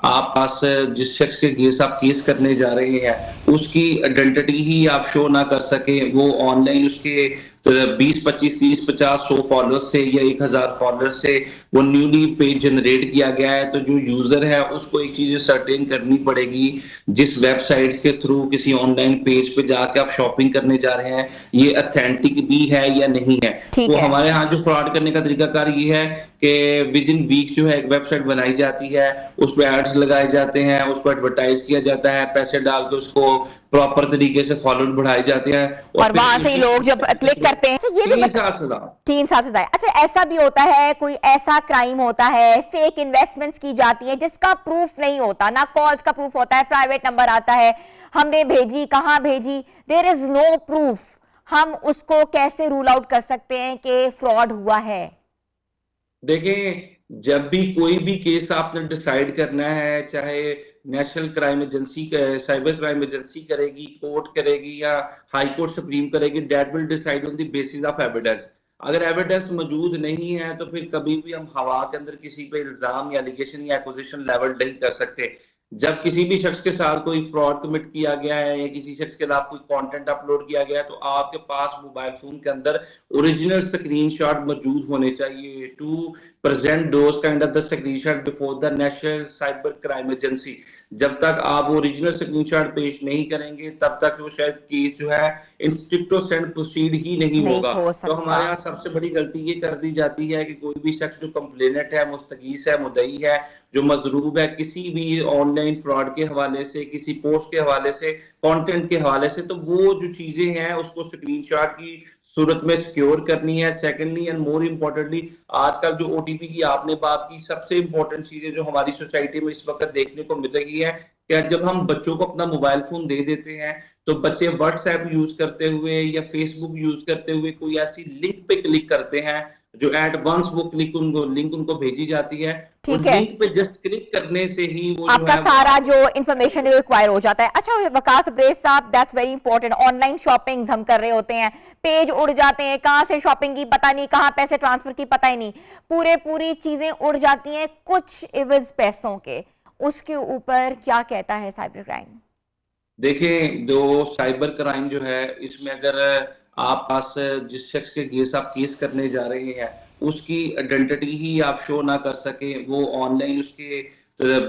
Speaker 3: آپ پاس جس شخص کے اگینسٹ آپ کیس کرنے جا رہے ہیں اس کی آئیڈینٹی ہی آپ شو نہ کر سکیں، وہ آن لائن اس کے 20 25 30 50 100 فالوورز سے یا 1000 فالوورز سے وہ نیولی پیج جنریٹ کیا گیا ہے، تو جو یوزر ہے اس کو ایک چیز سرٹین کرنی پڑے گی، جس ویب سائٹس کے تھرو کسی آن لائن پیج پہ جا کے آپ شاپنگ کرنے جا رہے ہیں یہ اتھینٹک بھی ہے یا نہیں ہے۔ تو ہمارے ہاں جو فراڈ کرنے کا طریقہ کار یہ ہے کہ ود ان ویک جو ہے ایک ویب سائٹ بنائی جاتی ہے، اس پہ ایڈز لگائے جاتے ہیں، اس کو ایڈورٹائز کیا جاتا ہے، پیسے ڈال کے اس کو پراپر طریقے سے فالوور بڑھائے جاتے ہیں
Speaker 1: اور وہاں سے ہی لوگ جب کلک کرتے ہیں یہ بھی 3 سال سے زائد۔ اچھا ایسا بھی ہوتا ہے کوئی ایسا کرائم ہوتا ہے، فیک انویسٹمنٹس کی جاتی ہیں جس کا پروف نہیں ہوتا، نہ کالز کا پروف ہوتا ہے، پرائیویٹ نمبر آتا ہے، ہم نے بھیجی کہاں بھیجی، دیر از نو پروف، ہم اس کو کیسے رول آؤٹ کر سکتے ہیں کہ فراڈ ہوا ہے؟
Speaker 3: دیکھیں جب بھی کوئی بھی کیس آپ نے ڈیسائیڈ کرنا ہے، چاہے national crime agency cyber crime agency کرے گی، کورٹ کرے گی یا ہائی کورٹ سپریم کرے گی، that will decide on the basis of evidence. اگر ایویڈنس موجود نہیں ہے تو پھر کبھی بھی ہم ہوا کے اندر کسی پہ الزام یا الیگیشن یا ایکوزیشن لیول نہیں کر سکتے۔ جب کسی بھی شخص کے ساتھ کوئی فراڈ کمٹ کیا گیا ہے یا کسی شخص کے خلاف کوئی کانٹینٹ اپلوڈ کیا گیا ہے تو آپ کے پاس موبائل فون کے اندر اوریجنل اسکرین شاٹ موجود ہونے چاہیے to present those kind of the screenshot before the national cyber crime agency۔ جب تک آپ اوریجنل اسکرین شاٹ پیش نہیں کریں گے تب تک وہ شاید کیس جو ہے انسٹرکٹو سینڈ پروسیڈ ہی نہیں ہوگا۔ تو ہمارے یہاں سب سے بڑی غلطی یہ کر دی جاتی ہے کہ کوئی بھی شخص جو کمپلینٹ ہے، مستغیث ہے، مدعی ہے، جو مضروب ہے کسی بھی آن لائن فراڈ کے حوالے سے، کسی پوسٹ کے حوالے سے، کانٹینٹ کے حوالے سے، تو وہ جو چیزیں ہیں اس کو اسکرین شاٹ کی صورت میں سیکیور کرنی ہے۔ سیکنڈلی اینڈ مور امپورٹنٹلی آج کل جو او ٹی پی کی آپ نے بات کی، سب سے امپورٹنٹ چیزیں جو ہماری سوسائٹی میں اس وقت دیکھنے کو مل رہی ہے کہ جب ہم بچوں کو اپنا موبائل فون دے دیتے ہیں تو بچے واٹس ایپ یوز کرتے ہوئے یا فیس بک یوز کرتے ہوئے کوئی ایسی لنک پہ کلک کرتے ہیں جو ایٹ ونس وہ لنک ان کو بھیجی جاتی ہے،
Speaker 1: ٹھیک ہے،
Speaker 3: لنک پہ جسٹ کلک کرنے سے ہی وہ
Speaker 1: آپ کا سارا جو انفارمیشن ایکوائر ہو جاتا ہے۔ اچھا وقاص ابریز صاحب، that's very important, on line shoppings ہم کر رہے ہوتے ہیں، پیج اڑ جاتے ہیں، کہاں سے شاپنگ کی پتہ نہیں، کہاں پیسے ٹرانسفر کی پتہ ہی نہیں، پوری چیزیں اڑ جاتی ہیں کچھ عوض پیسوں کے، اس کے اوپر کیا کہتا ہے سائبر کرائم؟
Speaker 3: دیکھیں جو سائبر کرائم جو ہے اس میں اگر آپ پاس جس شخص کے اگینسٹ آپ کیس کرنے جا رہے ہیں اس کی آئیڈینٹی ہی آپ شو نہ کر سکیں، وہ آن لائن اس کے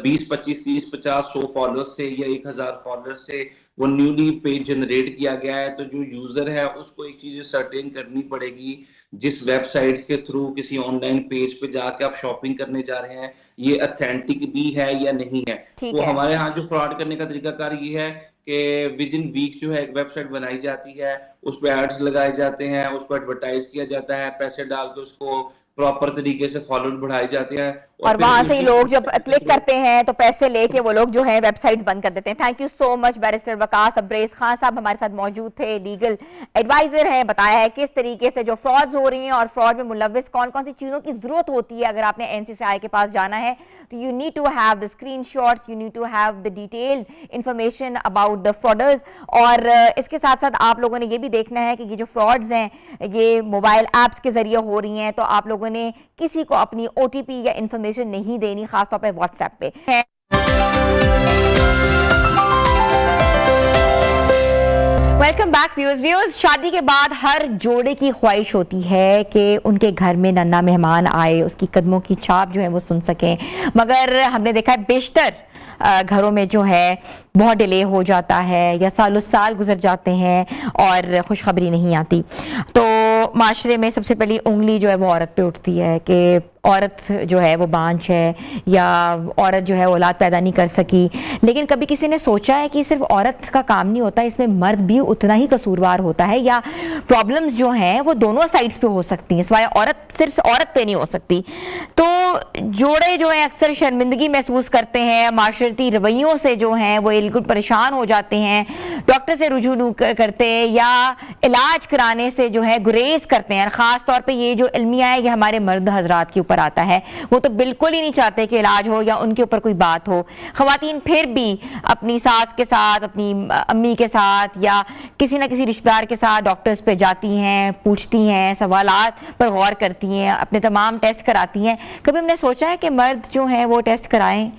Speaker 3: 20 25 30 50 100 فالوورز سے یا 1000 فالوورز سے وہ نیولی پیج جنریٹ کیا گیا ہے، تو جو یوزر ہے اس کو ایک چیز سرٹین کرنی پڑے گی، جس ویب سائٹس کے تھرو کسی آن لائن پیج پہ جا کے آپ شاپنگ کرنے جا رہے ہیں یہ اتھینٹک بھی ہے یا نہیں ہے۔ تو ہمارے ہاں جو فراڈ کرنے کا طریقہ کار یہ ہے کہ ود ان ویک جو ہے ایک ویب سائٹ بنائی جاتی ہے، اس پہ ایڈز لگائے جاتے ہیں، اس کو ایڈورٹائز کیا جاتا ہے، پیسے ڈال کے اس کو پراپر طریقے سے فالوور بڑھائے جاتے ہیں،
Speaker 1: اور وہاں سے ہی لوگ جب کلک کرتے ہیں تو پیسے لے کے وہ لوگ جو ہے ویب سائٹس بند کر دیتے ہیں۔ Thank you so much barrister Waqas Abriz Khan صاحب ہمارے ساتھ موجود تھے، لیگل ایڈوائزر ہیں، بتایا ہے کس طریقے سے جو فرادز ہو رہی ہیں اور فراڈ میں ملوث کون کون سی چیزوں کی ضرورت ہوتی ہے۔ اگر آپ نے NCCI کے پاس جانا ہے تو you need to have the screenshots, you need to have the detailed information about the frauders, اور اس کے ساتھ ساتھ آپ لوگوں نے یہ بھی دیکھنا ہے کہ یہ جو فرادز ہیں یہ موبائل ایپس کے ذریعے ہو رہی ہیں، تو آپ لوگوں نے کسی کو اپنی OTP یا انفارمیشن نہیں دینی، خاص طور پہ واٹس ایپ پہ۔ ویلکم بیک ویورز، شادی کے بعد ہر جوڑے کی خواہش ہوتی ہے کہ ان کے گھر میں ننا مہمان آئے، اس کی قدموں کی چھاپ جو ہے وہ سن سکیں، مگر ہم نے دیکھا ہے بیشتر گھروں میں جو ہے بہت ڈیلے ہو جاتا ہے یا سالوں سال گزر جاتے ہیں اور خوشخبری نہیں آتی۔ تو معاشرے میں سب سے پہلی انگلی جو ہے وہ عورت پہ اٹھتی ہے کہ عورت جو ہے وہ بانجھ ہے یا عورت جو ہے اولاد پیدا نہیں کر سکی، لیکن کبھی کسی نے سوچا ہے کہ صرف عورت کا کام نہیں ہوتا، اس میں مرد بھی اتنا ہی قصوروار ہوتا ہے، یا پرابلمز جو ہیں وہ دونوں سائڈز پہ ہو سکتی ہیں، سوائے صرف عورت پہ نہیں ہو سکتی۔ تو جوڑے جو ہیں اکثر شرمندگی محسوس کرتے ہیں، معاشرتی رویوں سے جو ہیں وہ بالکل پریشان ہو جاتے ہیں، ڈاکٹر سے رجوع کرتے یا علاج کرانے سے جو ہے گریز کرتے ہیں، خاص طور پہ یہ جو المیہ ہے یہ ہمارے مرد حضرات کے اوپر آتا ہے، وہ تو بالکل ہی نہیں چاہتے کہ علاج ہو یا ان کے اوپر کوئی بات ہو۔ خواتین پھر بھی اپنی ساس کے ساتھ، اپنی امی کے ساتھ یا کسی نہ کسی رشتہ دار کے ساتھ ڈاکٹرز پہ جاتی ہیں، پوچھتی ہیں، سوالات پر غور کرتی ہیں، اپنے تمام ٹیسٹ کراتی ہیں۔ کبھی ہم نے سوچا ہے کہ مرد جو ہیں وہ ٹیسٹ کرائیں؟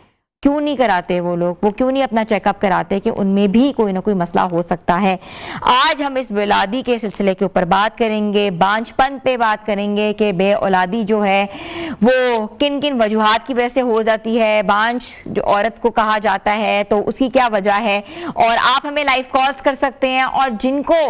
Speaker 1: کیوں نہیں کراتے وہ لوگ؟ وہ کیوں نہیں اپنا چیک اپ کراتے کہ ان میں بھی کوئی نہ کوئی مسئلہ ہو سکتا ہے؟ آج ہم اس بے اولادی کے سلسلے کے اوپر بات کریں گے، بانجھ پن پہ بات کریں گے کہ بے اولادی جو ہے وہ کن کن وجوہات کی وجہ سے ہو جاتی ہے، بانجھ جو عورت کو کہا جاتا ہے تو اس کی کیا وجہ ہے، اور آپ ہمیں لائیو کالز کر سکتے ہیں، اور جن کو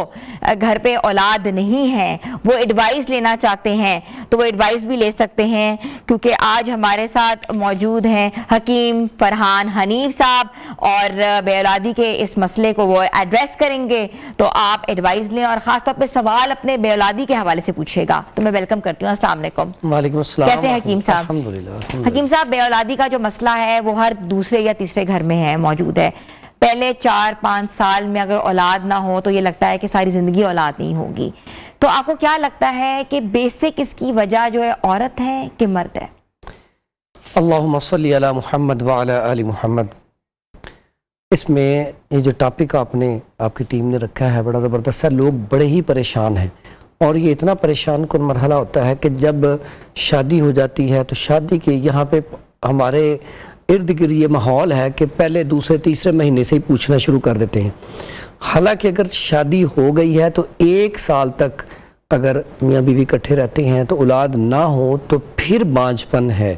Speaker 1: گھر پہ اولاد نہیں ہے وہ ایڈوائز لینا چاہتے ہیں تو وہ ایڈوائز بھی لے سکتے ہیں، کیونکہ آج ہمارے ساتھ موجود ہیں حکیم فرحان حنیف صاحب، اور بے اولادی کے اس مسئلے کو وہ ایڈریس کریں گے، تو آپ ایڈوائز لیں اور خاص طور پہ سوال اپنے بے اولادی کے حوالے سے پوچھے گا۔ تو میں ویلکم کرتی ہوں۔ السلام علیکم۔
Speaker 4: وعلیکم السلام۔
Speaker 1: کیسے ہیں حکیم صاحب؟
Speaker 4: الحمدللہ۔
Speaker 1: حکیم صاحب، بے اولادی کا جو مسئلہ ہے وہ ہر دوسرے یا تیسرے گھر میں ہے، موجود ہے۔ پہلے 4-5 سال میں اگر اولاد نہ ہو تو یہ لگتا ہے کہ ساری زندگی اولاد نہیں ہوگی، تو آپ کو کیا لگتا ہے کہ بیسک اس کی وجہ جو ہے عورت ہے کہ مرد ہے؟
Speaker 4: اللہم صلی علی محمد وعلی آل محمد۔ اس میں یہ جو ٹاپک آپ کی ٹیم نے رکھا ہے بڑا زبردست ہے۔ لوگ بڑے ہی پریشان ہیں، اور یہ اتنا پریشان کن مرحلہ ہوتا ہے کہ جب شادی ہو جاتی ہے تو شادی کے یہاں پہ ہمارے ارد گرد یہ ماحول ہے کہ پہلے دوسرے تیسرے مہینے سے ہی پوچھنا شروع کر دیتے ہیں۔ حالانکہ اگر شادی ہو گئی ہے تو 1 سال تک اگر میاں بیوی اکٹھے رہتے ہیں تو اولاد نہ ہو تو پھر بانجھ پن ہے،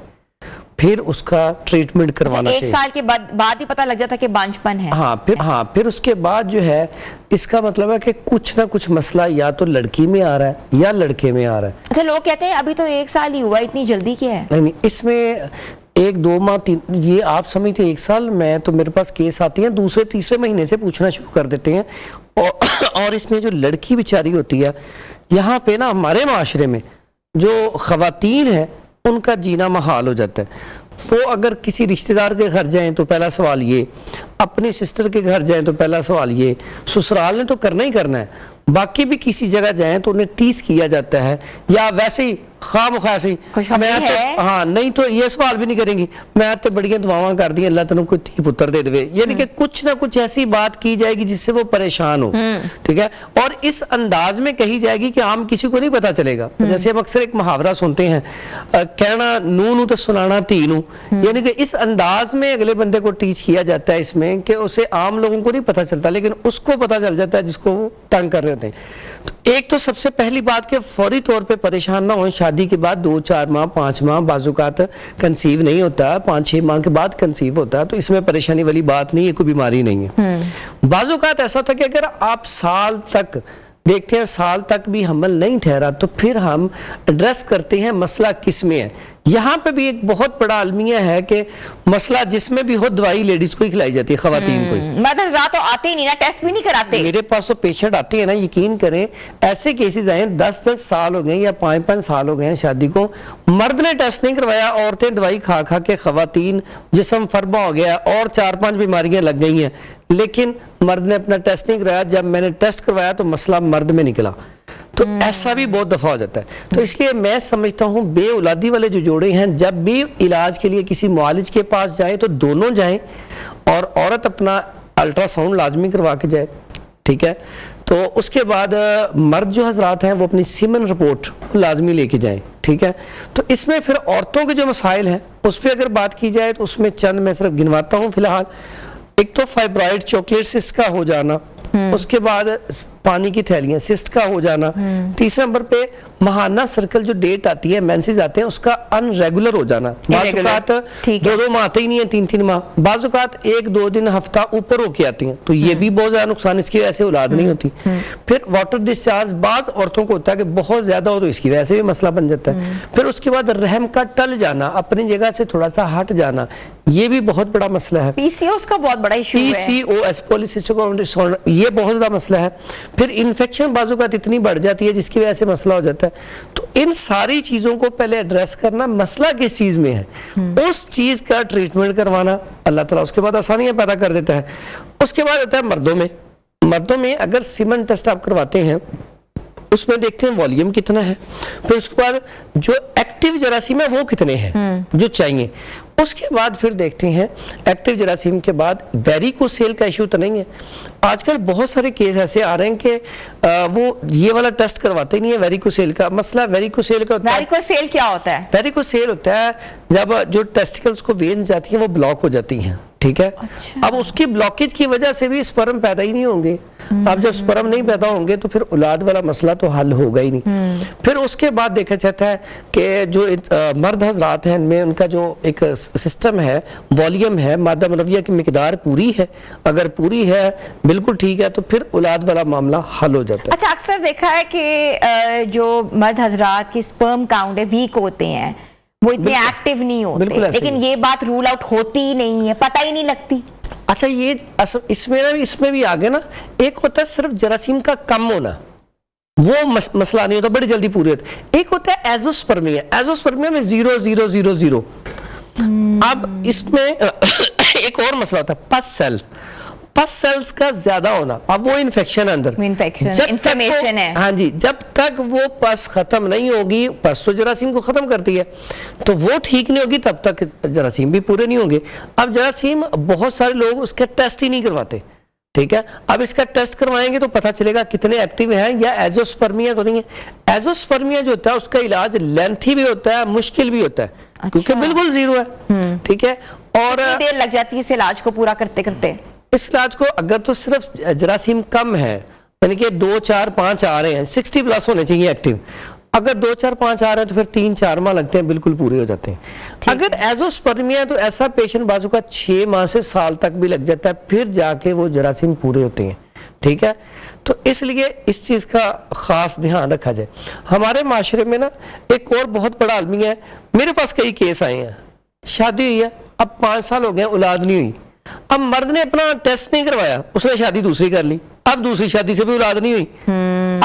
Speaker 4: پھر اس کا ٹریٹمنٹ کروانا چاہیے۔
Speaker 1: 1 سال کے بعد ہی پتہ لگ جاتا کہ بانجھ پن ہے۔
Speaker 4: پھر اس کے بعد جو ہے اس کا مطلب ہے کہ کچھ نہ کچھ مسئلہ یا تو لڑکی میں آ رہا ہے یا لڑکے میں آ رہا ہے۔
Speaker 1: اچھا، لوگ کہتے ہیں ابھی تو 1 سال ہی ہوا، اتنی جلدی کیا ہے؟
Speaker 4: نہیں، اس میں 1-2 ماہ 3، یہ آپ سمجھتے 1 سال میں تو میرے پاس کیس آتی ہیں دوسرے تیسرے مہینے سے پوچھنا شروع کر دیتے ہیں، اور اس میں جو لڑکی بیچاری ہوتی ہے یہاں پہ نا ہمارے معاشرے میں جو خواتین ہیں ان کا جینا محال ہو جاتا ہے۔ وہ اگر کسی رشتہ دار کے گھر جائیں تو پہلا سوال یہ، اپنی سسٹر کے گھر جائیں تو پہلا سوال یہ، سسرال نے تو کرنا ہی کرنا ہے، باقی بھی کسی جگہ جائیں تو انہیں ٹیس کیا جاتا ہے، یا ویسے ہی خواہ مخواہ سے نہیں تو یہ سوال بھی نہیں کریں گی، میں تو بڑی دعاواں کر دی اللہ تعالیٰ کوئی تھی پتر دے دے، یعنی کہ کچھ نہ کچھ ایسی بات کی جائے گی جس سے وہ پریشان ہو، ٹھیک ہے، اور اس انداز میں کہی جائے گی کہ عام کسی کو نہیں پتا چلے گا۔ جیسے ہم اکثر ایک محاورہ سنتے ہیں، کہنا نو تو سنانا تینوں، یعنی کہ اس انداز میں اگلے بندے کو ٹیچ کیا جاتا ہے اس میں کہ اسے عام لوگوں کو نہیں پتا چلتا، لیکن اس کو پتا چل جاتا ہے جس کو وہ تنگ کر رہے ہوتے ہیں۔ تو ایک تو سب سے پہلی بات کہ فوری طور پہ پریشان نہ ہوئیں، شادی کے بعد 2-4 ماہ 5 ماہ بعض اوقات کنسیو نہیں ہوتا، 5-6 ماہ کے بعد کنسیو ہوتا ہے، تو اس میں پریشانی والی بات نہیں ہے، کوئی بیماری نہیں ہے۔ بعض اوقات ایسا ہوتا ہے کہ اگر آپ سال تک دیکھتے ہیں سال تک بھی حمل نہیں ٹھہرا تو پھر ہم ایڈریس کرتے ہیں مسئلہ کس میں ہے۔ یہاں پہ بھی ایک بہت بڑا المیہ ہے کہ مسئلہ جس میں بھی ہو دوائی لیڈیز کو ہی کھلائی جاتی ہے، خواتین کو ہی۔
Speaker 1: مدد رات تو آتے ہی نہیں نا، ٹیسٹ بھی نہیں کراتے۔
Speaker 4: میرے پاس تو پیشنٹ آتے ہیں نا، یقین کریں ایسے کیسز آئے ہیں 10 سال ہو گئے یا 5 سال ہو گئے ہیں شادی کو، مرد نے ٹیسٹ نہیں کروایا، عورتیں دوائی کھا کھا کے خواتین جسم فربا ہو گیا اور 4-5 بیماریاں لگ گئی ہیں، لیکن مرد نے اپنا ٹیسٹ نہیں کرایا۔ جب میں نے ٹیسٹ کروایا تو مسئلہ مرد میں نکلا، تو ایسا بھی بہت دفعہ ہو جاتا ہے۔ تو اس لیے میں سمجھتا ہوں بے اولادی والے جو جوڑے ہیں جب بھی علاج کے لیے کسی معالج کے پاس جائیں تو دونوں جائیں، اور عورت اپنا الٹرا ساؤنڈ لازمی کروا کے جائے، ٹھیک ہے۔ تو اس کے بعد مرد جو حضرات ہیں وہ اپنی سیمن رپورٹ لازمی لے کے جائیں، ٹھیک ہے۔ تو اس میں پھر عورتوں کے جو مسائل ہیں اس پہ اگر بات کی جائے تو اس میں چند میں صرف گنواتا ہوں فی الحال۔ ایک تو فائبرائڈ چاکلیٹ سسٹ کا ہو جانا، اس کے بعد پانی کی تھیلیاں سسٹ کا ہو جانا، تیسرے نمبر پہ ماہانہ سرکل جو ڈیٹ آتی ہے مینسز آتے ہیں اس کا ان ریگولر ہو جانا، بعض اوقات 2 ماہ آتے ہی نہیں ہیں، 3 ماہ، بعض اوقات 1-2 دن ہفتہ اوپر ہو کے آتی ہیں، تو یہ بھی بہت زیادہ نقصان، اس کی وجہ سے اولاد نہیں ہوتی۔ پھر واٹر ڈسچارج بعض عورتوں کو ہوتا ہے کہ بہت زیادہ ہو تو اس کی وجہ سے بھی مسئلہ بن جاتا ہے۔ پھر اس کے بعد رحم کا ٹل جانا، اپنی جگہ سے تھوڑا سا ہٹ جانا، یہ بھی بہت بڑا مسئلہ ہے۔
Speaker 1: پی سی او اس کا بہت بڑا ایشو ہے،
Speaker 4: PCOS پولیسسٹک اووری ڈسآرڈر، یہ بہت بڑا مسئلہ ہے۔ پھر انفیکشن بعض اوقات اتنی بڑھ جاتی ہے جس کی وجہ سے مسئلہ ہو جاتا ہے۔ تو ان ساری چیزوں کو پہلے ایڈریس کرنا، مسئلہ کس چیز میں ہے اس چیز کا ٹریٹمنٹ کروانا، اللہ تعالیٰ اس کے بعد آسانیاں پیدا کر دیتا ہے۔ اس کے بعد آتا ہے مردوں میں اگر سیمن ٹیسٹ آپ کرواتے ہیں اس میں دیکھتے ہیں والیوم کتنا ہے, پھر اس کے بعد جو ایکٹیو جراثیم ہے وہ کتنے ہیں جو چاہیے, اس کے بعد پھر دیکھتے ہیں ایکٹیو جراثیم کے بعد ویریکوسیل کا ایشو تو نہیں ہے. آج کل بہت سارے کیس ایسے آ رہے ہیں کہ وہ یہ والا ٹیسٹ کرواتے نہیں ہے ویریکوسیل کا. مسئلہ ویریکوسیل کا ہوتا ہے,
Speaker 1: ویریکوسیل کیا ہوتا ہے؟
Speaker 4: ویریکوسیل ہوتا ہے جب جو ٹیسٹیکلز کو وینز جاتی ہیں وہ بلاک ہو جاتی ہیں, ٹھیک ہے. اب اس کی بلاکیج کی وجہ سے بھی سپرم پیدا ہی نہیں ہوں گے. اب جب سپرم نہیں پیدا ہوں گے تو پھر اولاد والا مسئلہ تو حل ہوگا ہی نہیں. پھر اس کے بعد دیکھا جاتا ہے کہ جو مرد حضرات ہیں ان میں ان کا جو ایک سسٹم ہے, والیوم ہے, مادہ منویہ کی مقدار پوری ہے, اگر پوری ہے بالکل ٹھیک ہے تو پھر اولاد والا معاملہ حل ہو جاتا ہے.
Speaker 1: اچھا, اکثر دیکھا ہے کہ جو مرد حضرات کی سپرم کاؤنٹ ہے ویک ہوتے ہیں, وہ اتنے ایکٹیو نہیں ہوتے, لیکن یہ بات رول آؤٹ ہوتی ہی نہیں ہے, پتہ ہی نہیں لگتی.
Speaker 4: اچھا, یہ اس میں بھی آگے نا ایک ہوتا ہے صرف جراثیم کا کم ہونا, وہ مسئلہ نہیں ہوتا, بڑی جلدی پوری ہوتا. ایک ہوتا ہے ایزوسپرمیا, ایزوسپرمیا میں 0,0,0,0. اب اس میں ایک اور مسئلہ ہوتا ہے پس سیل, پس سیلز کا زیادہ ہونا. اب وہ انفیکشن اندر,
Speaker 1: انفارمیشن ہے,
Speaker 4: ہاں جی, جب تک وہ پس ختم نہیں ہوگی, پس تو جراثیم کو ختم کرتی ہے, تو وہ ٹھیک نہیں ہوگی تب تک جراثیم بھی پورے نہیں ہوں گے. اب جراثیم بہت سارے لوگ اس کا ٹیسٹ ہی نہیں کرواتے, ٹھیک ہے. اب اس کا ٹیسٹ کروائیں گے تو پتہ چلے گا کتنے ایکٹیو ہیں, یا ایزوسپرمیا تو نہیں ہے. ایزوسپرمیا جو ہوتا ہے اس کا علاج لینتھی بھی ہوتا ہے, مشکل بھی ہوتا ہے, کیونکہ بالکل زیرو ہے, ٹھیک ہے. اور
Speaker 1: کتنی دیر لگ جاتی ہے اس علاج کو پورا کرتے کرتے؟
Speaker 4: اس علاج کو اگر تو صرف جراثیم کم ہے, یعنی کہ 2, 4, 5 آ رہے ہیں, 60 پلس ہونے چاہیے ایکٹیو. اگر 2, 4, 5 آ رہے ہیں تو پھر 3, 4 ماہ لگتے ہیں, بالکل پورے ہو جاتے ہیں. اگر ایزوسپرمیا تو ایسا پیشنٹ بازو کا 6 ماہ سے سال تک بھی لگ جاتا ہے, پھر جا کے وہ جراثیم پورے ہوتے ہیں, ٹھیک ہے. تو اس لیے اس چیز کا خاص دھیان رکھا جائے. ہمارے معاشرے میں نا ایک اور بہت بڑا عالمی ہے, میرے پاس کئی کیس آئے ہیں, شادی ہوئی ہے, اب 5 سال ہو گئے, اولاد نہیں ہوئی. اب مرد نے اپنا ٹیسٹ نہیں کروایا, اس نے شادی دوسری کر لی, اب دوسری شادی سے بھی اولاد نہیں ہوئی.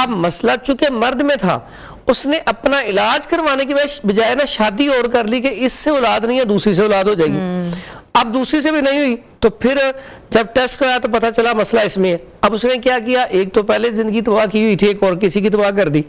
Speaker 4: اب مسئلہ چونکہ مرد میں تھا, اس نے اپنا علاج کروانے کی بجائے نا شادی اور کر لی کہ اس سے اولاد نہیں ہے, دوسری سے اولاد ہو جائے گی. اب دوسری سے بھی نہیں ہوئی تو پھر جب ٹیسٹ کرایا تو پتہ چلا مسئلہ اس میں ہے. اب اس نے کیا کیا, ایک تو پہلے زندگی تباہ کی ہوئی تھی, ایک اور کسی کی تباہ کر دی.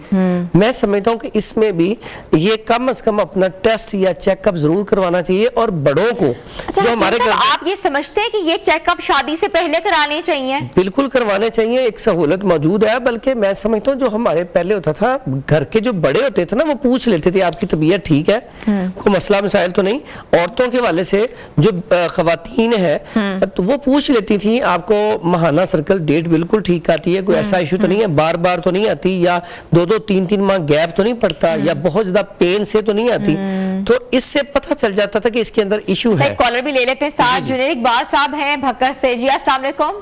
Speaker 4: میں سمجھتا ہوں کہ اس میں بھی یہ کم از کم اپنا ٹیسٹ یا چیک اپ ضرور کروانا چاہیے. اور بڑوں کو جو ہمارے
Speaker 1: آپ یہ سمجھتے ہیں کہ یہ چیک اپ شادی سے پہلے کرانے چاہیے؟
Speaker 4: بالکل کروانے چاہیے, ایک سہولت موجود ہے. بلکہ میں سمجھتا ہوں جو ہمارے پہلے ہوتا تھا, گھر کے جو بڑے ہوتے تھے نا وہ پوچھ لیتے تھے آپ کی طبیعت ٹھیک ہے, کوئی مسئلہ مسائل تو نہیں. عورتوں کے والے سے جو خواتین ہے تو وہ پوچھ لیتی تھی آپ کو ماہانہ سرکل ڈیٹ بالکل ٹھیک آتی ہے, کوئی ایسا ایشو تو نہیں ہے, بار بار تو نہیں آتی, یا 2-2, 3-3 ماہ گیپ تو نہیں پڑتا, یا بہت زیادہ پین سے تو نہیں آتی. تو اس سے پتہ چل جاتا تھا کہ اس کے اندر ایشو ہے.
Speaker 1: کالر بھی لے لیتے ہیں ساتھ. جنید اقبال صاحب ہیں بھکر سے. جی السلام علیکم.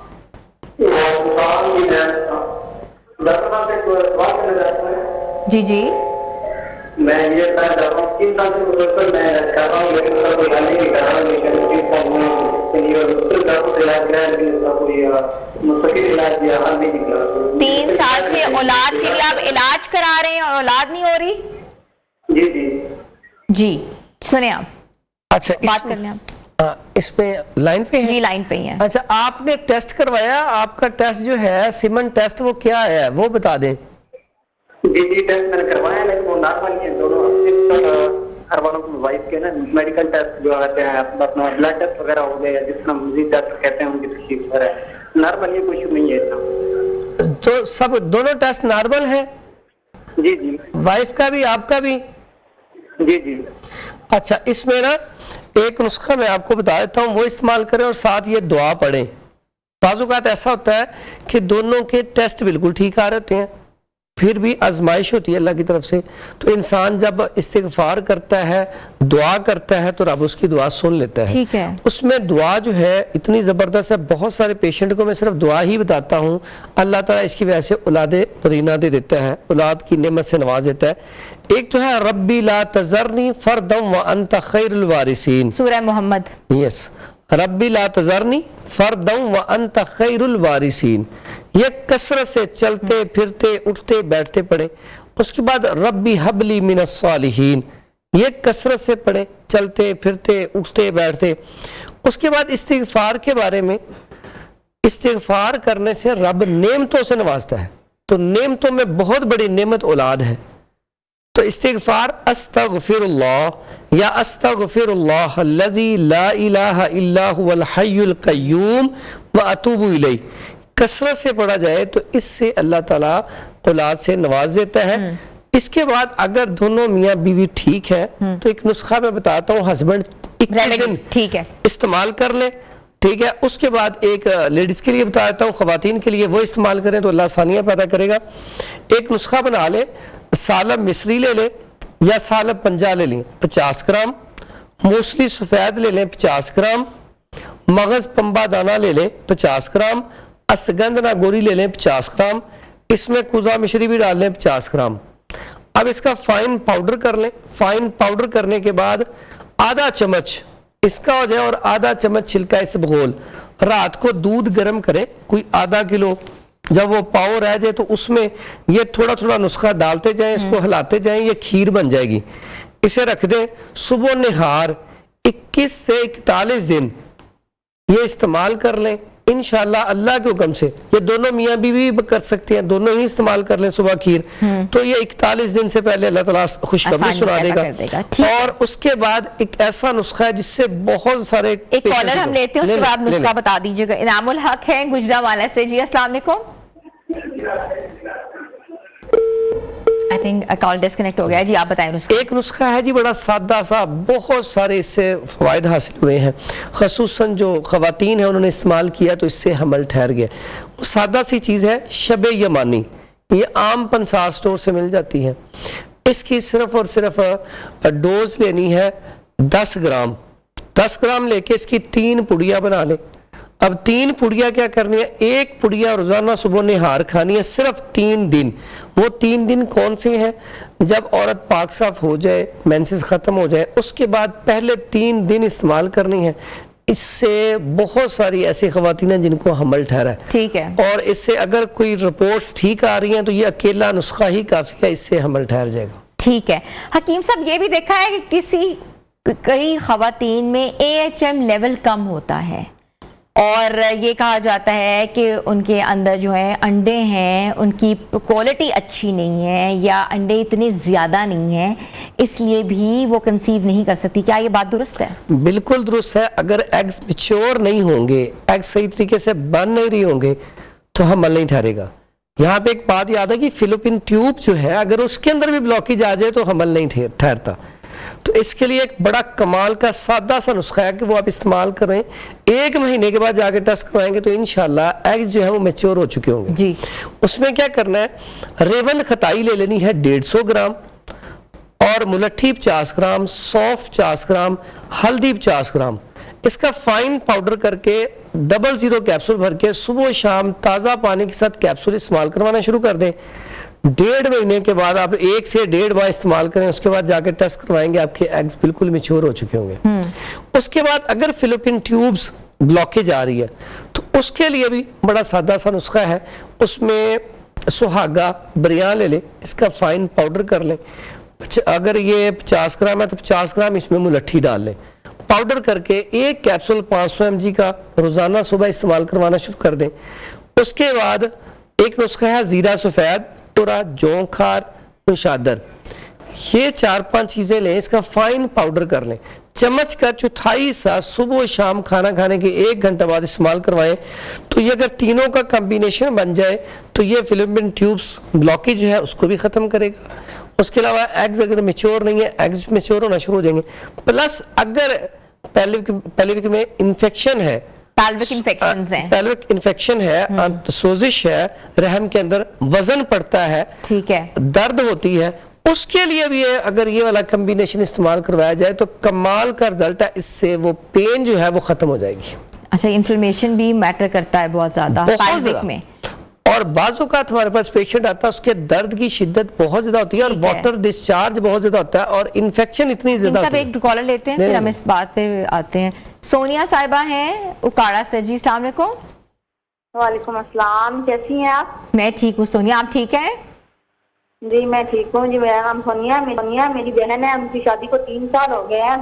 Speaker 1: جی جی,
Speaker 5: میں یہ کہنا چاہتا ہوں 3 سال سے مسلسل میں کر رہا ہوں, لیکن اس کا کوئی حل نہیں کر رہا ہوں. لیکن
Speaker 1: 3 سال سے اولاد کے لیے آپ علاج کرا رہے ہیں اور اولاد نہیں ہو رہی؟
Speaker 5: جی جی
Speaker 1: جی سنیں آپ.
Speaker 4: اچھا,
Speaker 1: بات کر لیں آپ.
Speaker 4: اس پہ لائن پہ ہے؟
Speaker 1: جی لائن پہ ہی ہے.
Speaker 4: اچھا, آپ نے ٹیسٹ کروایا, آپ کا ٹیسٹ جو ہے سیمن ٹیسٹ وہ کیا ہے وہ بتا دیں.
Speaker 5: جی ٹیسٹ میں نے کروایا, لیکن وہ نارمل ہے. دونوں ہر والوں کو وائف کے نا میڈیکل ٹیسٹ جو آتے ہیں, اپنا بلڈ ٹیسٹ وغیرہ ہو گئے, جس طرح مزید ڈاکٹر کہتے ہیں ان کی تشخیص پر ہے. نارمل یہ کوئی ایشو نہیں ہے اتنا.
Speaker 4: تو سب دونوں ٹیسٹ نارمل ہیں؟
Speaker 5: جی جی.
Speaker 4: وائف کا بھی, آپ کا بھی؟
Speaker 5: جی جی.
Speaker 4: اچھا, اس میں نا ایک نسخہ میں آپ کو بتا دیتا ہوں, وہ استعمال کریں اور ساتھ یہ دعا پڑھیں. بعض اوقات ایسا ہوتا ہے کہ دونوں کے ٹیسٹ بالکل ٹھیک آ رہے ہوتے ہیں, پھر بھی آزمائش ہوتی ہے اللہ کی طرف سے. تو انسان جب استغفار کرتا ہے, دعا کرتا ہے, تو رب اس کی دعا سن لیتا ہے.
Speaker 1: ٹھیک ہے.
Speaker 4: اس میں دعا جو ہے اتنی زبردست ہے, بہت سارے پیشنٹ کو میں صرف دعا ہی بتاتا ہوں, اللہ تعالیٰ اس کی وجہ سے اولاد مدینہ دے دیتا ہے, اولاد کی نعمت سے نواز دیتا ہے. ایک تو ہے ربی لا تذرنی فردا وانت خیر الوارثین,
Speaker 1: سورہ محمد.
Speaker 4: یس, ربی لا تذرنی فردا وانت خیر الوارثین. یہ کثرت سے چلتے پھرتے اٹھتے بیٹھتے پڑھیں. اس کے بعد ربی حبلی من الصالحین, یہ کثرت سے پڑھیں, چلتے پھرتے اٹھتے بیٹھتے. اس کے بعد استغفار کے بارے میں, استغفار کرنے سے رب نعمتوں سے نوازتا ہے. تو نعمتوں میں بہت بڑی نعمت اولاد ہے. تو استغفار استغفر اللہ یا استغفر اللہ الذی لا الہ الا هو الحی القیوم واتوب الیہ کثرت سے پڑھا جائے تو اس سے اللہ تعالیٰ اولاد سے نواز دیتا ہے. اس کے بعد اگر دونوں میاں بیوی ٹھیک ہے تو ایک نسخہ میں بتاتا ہوں, ہسبینڈ 21 دن
Speaker 1: ٹھیک ہے
Speaker 4: استعمال کر لے, ٹھیک ہے. اس کے بعد ایک لیڈیز کے لیے بتا دیتا ہوں, خواتین کے لیے, وہ استعمال کریں تو اللہ آسانیاں پیدا کرے گا. ایک نسخہ بنا لے, سالب مصری لے لے یا سالب پنجہ لے لیں 50 گرام, موسلی سفید لے لیں 50 گرام, مغز پمبا دانہ لے لیں 50 گرام, اسگند ناگوری لے لیں 50 گرام, اس میں کوزہ مشری بھی ڈال لیں 50 گرام. اب اس کا فائن پاؤڈر کر لیں. فائن پاؤڈر کرنے کے بعد آدھا چمچ اس کا ہو جائے اور آدھا چمچ چھلکا اسبغول, رات کو دودھ گرم کریں کوئی آدھا کلو, جب وہ پاؤ رہ جائے تو اس میں یہ تھوڑا تھوڑا نسخہ ڈالتے جائیں, اس کو ہلاتے جائیں, یہ کھیر بن جائے گی. اسے رکھ دیں. صبح نہار 21 سے 41 دن یہ استعمال کر لیں انشاءاللہ اللہ کے حکم سے. یہ دونوں میاں بیوی بھی کر سکتے ہیں, دونوں ہی استعمال کر لیں صبح کھیر, تو یہ 41 دن سے پہلے اللہ تعالیٰ خوشخبری سنا دے گا. اور اس کے بعد ایک ایسا نسخہ ہے جس سے بہت سارے
Speaker 1: ایک کالر ہم لیتے ہیں, اس کے بعد نسخہ بتا دیجیے گا. انعام الحق ہے گجرانوالہ سے. جی السلام علیکم. I think کال ڈسکنیکٹ ہو گیا. جی آپ بتائیں.
Speaker 4: ایک نسخہ ہے جی بڑا سادہ سا, بہت سارے اس سے فوائد حاصل ہوئے ہیں, خصوصاً جو خواتین ہیں انہوں نے استعمال کیا تو اس سے حمل ٹھہر گیا. وہ سادہ سی چیز ہے شب یمانی, یہ عام پنسار سٹور سے مل جاتی ہے. اس کی صرف اور صرف ڈوز لینی ہے 10 گرام. 10 گرام لے کے اس کی 3 پڑیاں بنا لیں. اب 3 پڑیاں کیا کرنی ہے, ایک پڑیا روزانہ صبح نہار کھانی ہے صرف 3 دن. وہ 3 دن کون سے ہیں؟ جب عورت پاک صاف ہو جائے, مینسز ختم ہو جائے, اس کے بعد پہلے 3 دن استعمال کرنی ہے. اس سے بہت ساری ایسی خواتین ہیں جن کو حمل ٹھہرا ہے.
Speaker 1: ٹھیک ہے.
Speaker 4: اور اس سے اگر کوئی رپورٹس ٹھیک آ رہی ہیں تو یہ اکیلا نسخہ ہی کافی ہے, اس سے حمل ٹھہر جائے گا.
Speaker 1: ٹھیک ہے. حکیم صاحب یہ بھی دیکھا ہے کہ کئی خواتین میں AHM لیول کم ہوتا ہے, اور یہ کہا جاتا ہے کہ ان کے اندر جو ہے انڈے ہیں ان کی کوالٹی اچھی نہیں ہے, یا انڈے اتنے زیادہ نہیں ہیں, اس لیے بھی وہ کنسیو نہیں کر سکتی. کیا یہ بات درست ہے؟
Speaker 4: بالکل درست ہے. اگر ایگز میچور نہیں ہوں گے, ایگز صحیح طریقے سے بن نہیں رہی ہوں گے تو حمل نہیں ٹھہرے گا. یہاں پہ ایک بات یاد ہے کہ فیلوپین ٹیوب جو ہے اگر اس کے اندر بھی بلاکیج آ جائے تو حمل نہیں ٹھہرتا. تو اس کے لیے ایک بڑا کمال کا سادہ سا نسخہ ہے کہ وہ آپ استعمال کریں. 1 مہینے کے بعد جا کے ٹیسٹ کروائیں گے تو انشاءاللہ ایگز جو ہے وہ میچور ہو چکے ہوں گے.
Speaker 1: جی.
Speaker 4: اس میں کیا کرنا ہے, ریون خطائی لے لینی ہے 150 گرام, اور ملٹھی 50 گرام, سونف 50 گرام, ہلدی 50 گرام. اس کا فائن پاؤڈر کر کے 00 کیپسول بھر کے صبح و شام تازہ پانی کے ساتھ کیپسول استعمال کروانا شروع کر دیں. 1.5 مہینے کے بعد آپ 1 سے 1.5 ماہ استعمال کریں, اس کے بعد جا کے ٹیسٹ کروائیں گے آپ کے ایگز بالکل میچور ہو چکے ہوں گے. اس کے بعد اگر فیلوپین ٹیوبز بلاکیج آ رہی ہے تو اس کے لیے بھی بڑا سادہ سا نسخہ ہے. اس میں سہاگا بریان لے لیں, اس کا فائن پاؤڈر کر لیں. اگر یہ 50 گرام ہے تو 50 گرام اس میں ملٹھی ڈال لیں. پاؤڈر کر کے 1 کیپسول 500 mg کا روزانہ صبح استعمال کروانا شروع کر دیں. اس کے بعد ایک نسخہ ہے زیرہ سفید, تورا, جون کھار, نشادر. یہ 4-5 چیزیں لیں, اس کا فائن پاؤڈر کر لیں. چمچ کا 1/4 حصہ صبح و شام کھانا کھانے کے 1 گھنٹہ بعد استعمال کروائیں. تو یہ اگر تینوں کا کمبینیشن بن جائے تو یہ فیلوپین ٹیوبز بلاکیج جو ہے اس کو بھی ختم کرے گا. اس کے علاوہ ایگز اگر میچور نہیں ہے, ایگز میچور ہونا شروع ہو جائیں گے. پلس اگر پیلوک میں انفیکشن ہے, پیلوک انفیکشن ہے, سوزش ہے رحم کے اندر, وزن پڑتا ہے,
Speaker 1: ٹھیک ہے,
Speaker 4: درد ہوتی ہے, اس کے لیے بھی اگر یہ والا کمبینیشن استعمال کروایا جائے تو کمال کا رزلٹ ہے. اس سے وہ پین جو ہے وہ ختم ہو جائے گی.
Speaker 1: اچھا, انفلمیشن بھی میٹر کرتا ہے بہت زیادہ پیلوک میں.
Speaker 4: اور بعض اوقات ہمارے پاس پیشنٹ آتا ہے اس کے درد کی شدت بہت زیادہ ہوتی ہے اور واٹر ڈسچارج بہت زیادہ ہوتا ہے اور انفیکشن اتنی زیادہ ہوتی ہے.
Speaker 1: ایک کالر لیتے ہیں پھر ہم اس بات پہ آتے ہیں. سونیا صاحبہ ہیں اکاڑا سے. جی السلام علیکم.
Speaker 6: وعلیکم السلام, کیسی ہیں آپ؟
Speaker 1: میں ٹھیک ہوں. سونیا آپ ٹھیک ہیں؟
Speaker 6: جی میں ٹھیک ہوں. جی میرا نام سونیا, میری بہن ہے, ان کی شادی کو 3 سال ہو گئے ہیں,